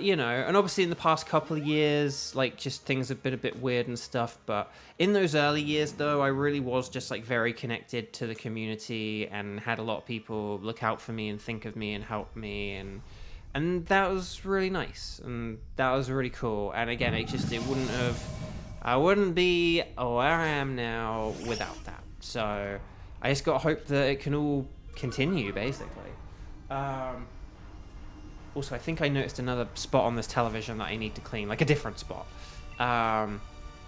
You know, and obviously in the past couple of years, like, just things have been a bit weird and stuff, but in those early years, though, I really was just, like, very connected to the community and had a lot of people look out for me and think of me and help me, and that was really nice, and that was really cool. And again, I wouldn't be where I am now without that. So I just gotta hope that it can all continue, basically. Also, I think I noticed another spot on this television that I need to clean, like a different spot.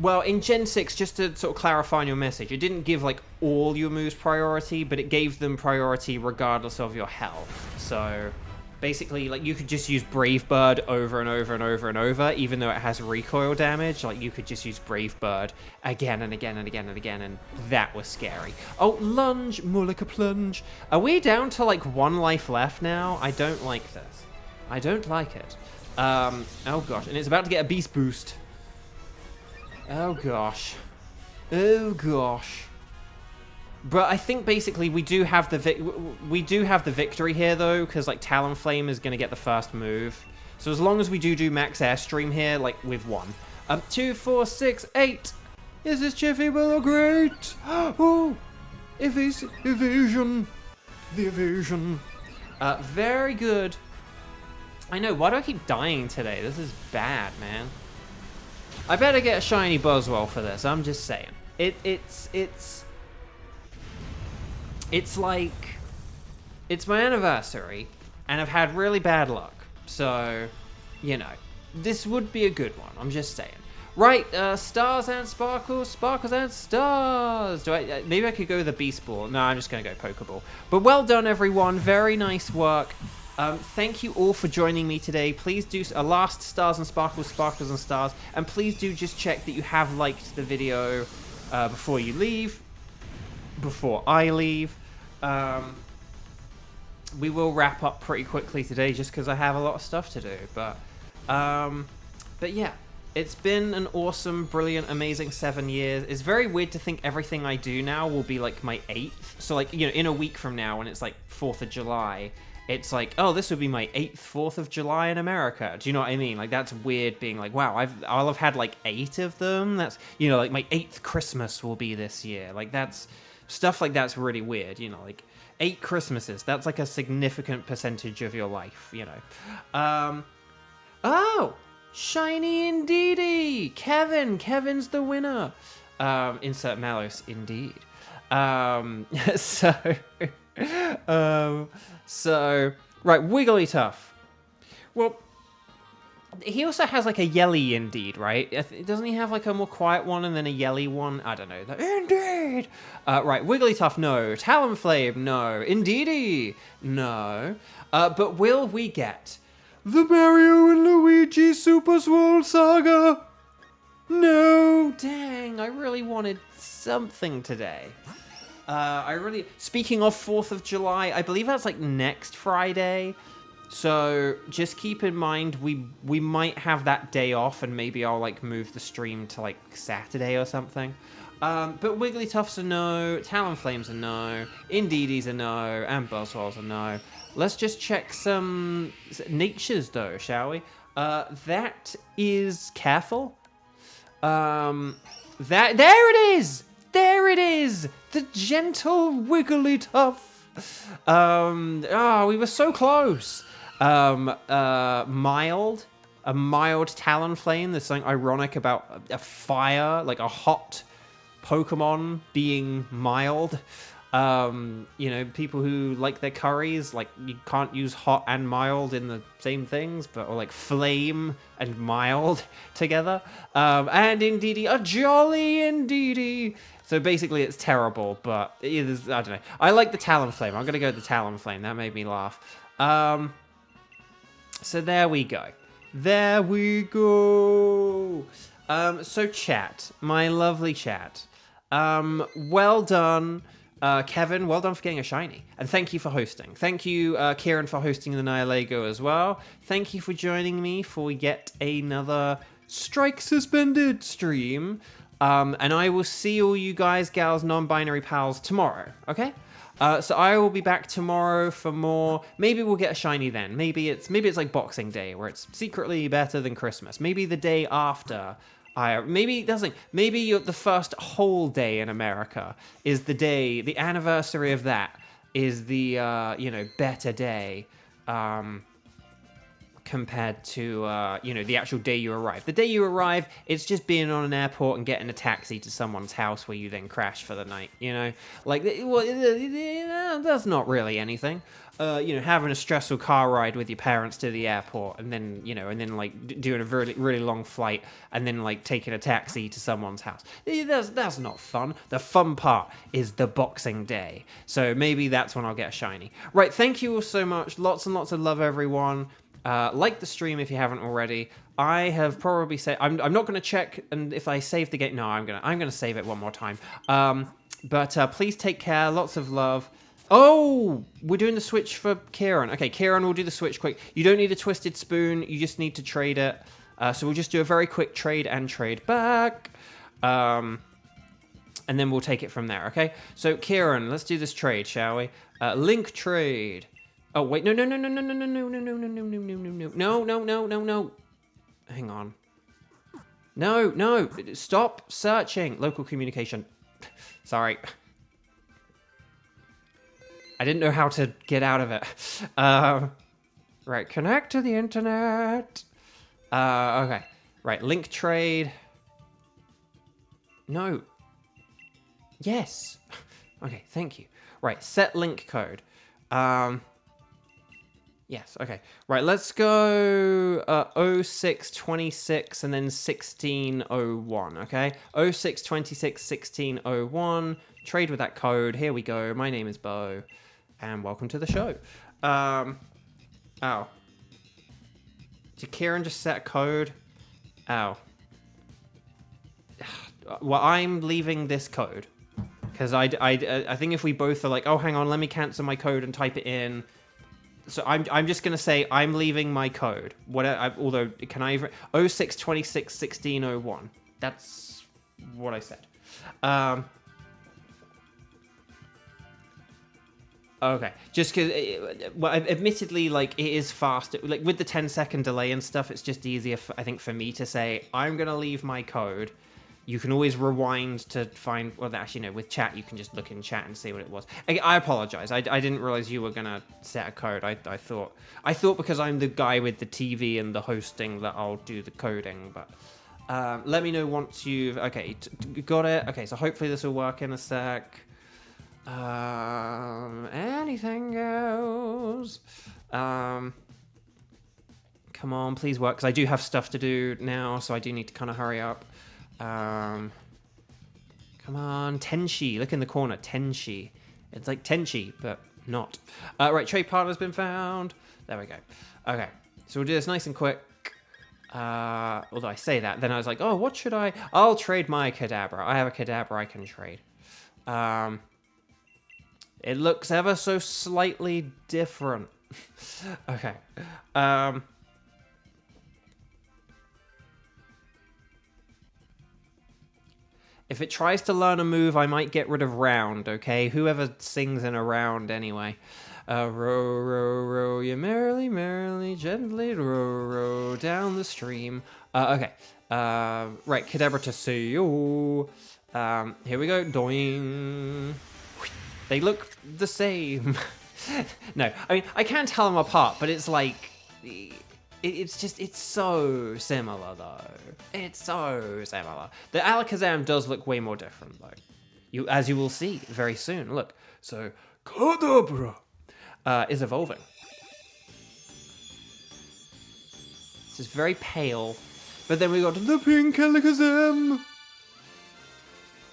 Well, in Gen 6, just to sort of clarify on your message, it didn't give, like, all your moves priority, but it gave them priority regardless of your health. So, basically, like, you could just use Brave Bird over and over and over and over, even though it has recoil damage. Like, you could just use Brave Bird again and again and again and again, and that was scary. Oh, lunge, more like a plunge. Are we down to, like, 1 life left now? I don't like this. I don't like it. Oh gosh, and it's about to get a beast boost. Oh gosh. Oh gosh. But I think basically we do have the victory here though, because like Talonflame is going to get the first move. So as long as we do max airstream here, like we've won. 2, 4, 6, 8. Is this Jiffy Willow great? Oh, evasion. The evasion. Very good. I know. Why do I keep dying today? This is bad, man. I better get a shiny Buzzwole for this. I'm just saying. It's like it's my anniversary, and I've had really bad luck. So, you know, this would be a good one. I'm just saying. Right, stars and sparkles, sparkles and stars. Maybe I could go with the Beast Ball. No, I'm just gonna go Pokeball. But well done, everyone. Very nice work. Thank you all for joining me today. Please do a last stars and sparkles, sparkles and stars, and please do just check that you have liked the video before you leave, before I leave. We will wrap up pretty quickly today just because I have a lot of stuff to do. But yeah, it's been an awesome, brilliant, amazing 7 years. It's very weird to think everything I do now will be like my 8th. So like, you know, in a week from now when it's like 4th of July, it's like, oh, this would be my 8th 4th of July in America. Do you know what I mean? Like, that's weird being like, wow, I'll have had like 8 of them. That's, you know, like my 8th Christmas will be this year. Like, that's, stuff like that's really weird, you know, like 8 Christmases. That's like a significant percentage of your life, you know. Oh, shiny indeedy. Kevin's the winner. Insert Mallows, indeed. So, right, Wigglytuff. Well, he also has like a yelly indeed, right? Doesn't he have like a more quiet one and then a yelly one? I don't know. Indeed! Right, Wigglytuff, no. Talonflame, no. Indeedy, no. But will we get the Mario and Luigi Super Swole Saga? No, dang, I really wanted something today. Speaking of 4th of July, I believe that's like next Friday. So just keep in mind, we might have that day off and maybe I'll like move the stream to like Saturday or something. But Wigglytuff's a no, Talonflame's a no, Indeedee's a no, and Buzzwole's a no. Let's just check some natures though, shall we? That is careful. There it is! There it is! The gentle Wigglytuff! We were so close! Mild. A mild Talonflame. There's something ironic about a fire, like a hot Pokemon being mild. You know, people who like their curries, like, you can't use hot and mild in the same things, but, or like flame and mild together. And Indeedee, a jolly Indeedee! So basically it's terrible, but it is, I don't know. I like the Talonflame. I'm gonna go with the Talonflame. That made me laugh. So there we go. There we go! So chat, my lovely chat. Well done. Kevin, well done for getting a shiny. And thank you for hosting. Thank you, Kieran, for hosting the Nihilego as well. Thank you for joining me for yet another Strike Suspended stream. And I will see all you guys, gals, non-binary pals tomorrow, okay? So I will be back tomorrow for more. Maybe we'll get a shiny then. Maybe it's like Boxing Day, where it's secretly better than Christmas. Maybe the day after. Maybe it doesn't. Maybe the first whole day in America is the day, the anniversary of that is the, you know, better day. compared to, you know, the actual day you arrive. The day you arrive, it's just being on an airport and getting a taxi to someone's house where you then crash for the night, you know? Like, well, that's not really anything. You know, having a stressful car ride with your parents to the airport, and then, you know, and then, like, doing a really, really long flight, and then, like, taking a taxi to someone's house. That's not fun. The fun part is the Boxing Day. So maybe that's when I'll get a shiny. Right, thank you all so much. Lots and lots of love, everyone. Like the stream if you haven't already. I have probably said I'm not going to check, and if I save the game, no, I'm gonna save it one more time. But please take care. Lots of love. Oh, we're doing the switch for Kieran. Okay, Kieran will do the switch quick. You don't need a twisted spoon. You just need to trade it. So we'll just do a very quick trade and trade back. And then we'll take it from there, okay? So, Kieran, let's do this trade, shall we? Link trade. Oh, wait, no. Hang on. No. Stop searching. Local communication. Sorry. I didn't know how to get out of it. Right, connect to the internet. Okay. Right, link trade. No. Yes. Okay, thank you. Right, set link code. Yes, okay. Right, let's go 0626 and then 1601, okay? 0626 1601. Trade with that code. Here we go. My name is Bo. And welcome to the show. Ow. Did Kieran just set a code? Ow. Well, I'm leaving this code. Because I think if we both are like, oh, hang on, let me cancel my code and type it in. So I'm just going to say I'm leaving my code. Although, can I even... 0626 1601. That's what I said. Okay, just because, well, admittedly, like, it is fast. Like, with the 10-second delay and stuff, it's just easier, I think, for me to say, I'm going to leave my code. You can always rewind to find, well, actually, no, with chat, you can just look in chat and see what it was. I apologize. I didn't realize you were going to set a code. I thought because I'm the guy with the TV and the hosting that I'll do the coding, but let me know once you've, okay, got it. Okay, so hopefully this will work in a sec. Anything goes. Come on, please work, because I do have stuff to do now, so I do need to kind of hurry up. Come on, Tenshi, look in the corner, Tenshi. It's like Tenshi, but not. Right, trade partner's been found. There we go. Okay, so we'll do this nice and quick. Although I say that, then I was like, oh, what should I? I'll trade my Kadabra. I have a Kadabra I can trade. It looks ever so slightly different. Okay. If it tries to learn a move, I might get rid of round, okay? Whoever sings in a round anyway. Row, row, row, you merrily, merrily, gently row, row down the stream. Okay. Right, Kadabra to see you. Here we go. Doing. They look the same. No, I mean, I can tell them apart, but it's like... It's so similar, though. It's so similar. The Alakazam does look way more different, though. As you will see very soon. Look, so Kadabra is evolving. This is very pale. But then we got the pink Alakazam.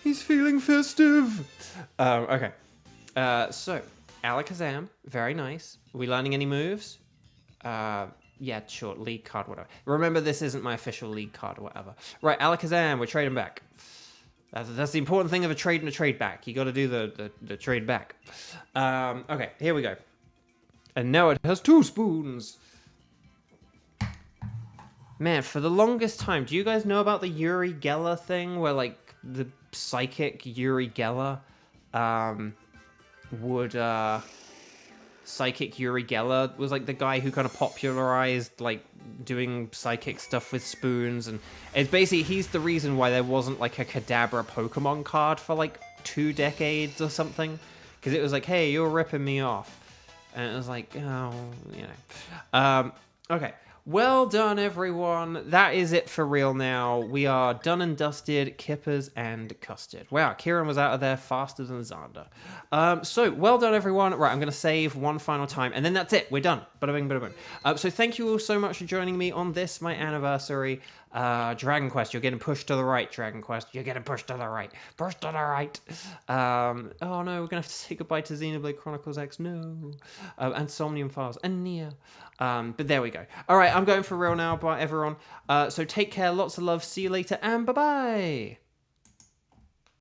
He's feeling festive. Okay. So, Alakazam, very nice. Are we learning any moves? Yeah, sure, league card, whatever. Remember, this isn't my official league card or whatever. Right, Alakazam, we're trading back. That's the important thing of a trade and a trade back. You got to do the trade back. Okay, here we go. And now it has 2 spoons. Man, for the longest time, do you guys know about the Yuri Geller thing? Where, like, the psychic Yuri Geller Psychic Yuri Geller was like the guy who kind of popularized like doing psychic stuff with spoons, and it's basically he's the reason why there wasn't like a Kadabra Pokemon card for like 2 decades or something, because it was like, hey, you're ripping me off, and it was like, oh, you know. Okay, Well done, everyone. That is it for real now. We are done and dusted, kippers and custard. Wow, Kieran was out of there faster than Xander. So, well done, everyone. Right, I'm going to save one final time, and then that's it. We're done. Bada bing, bada bing. So thank you all so much for joining me on this, my anniversary. Dragon Quest, you're getting pushed to the right, Dragon Quest. You're getting pushed to the right. Pushed to the right. Oh, no, we're going to have to say goodbye to Xenoblade Chronicles X. No. And Somnium Files. And Neo. But there we go. All right, I'm going for real now. Bye, everyone. So take care. Lots of love. See you later. And bye-bye.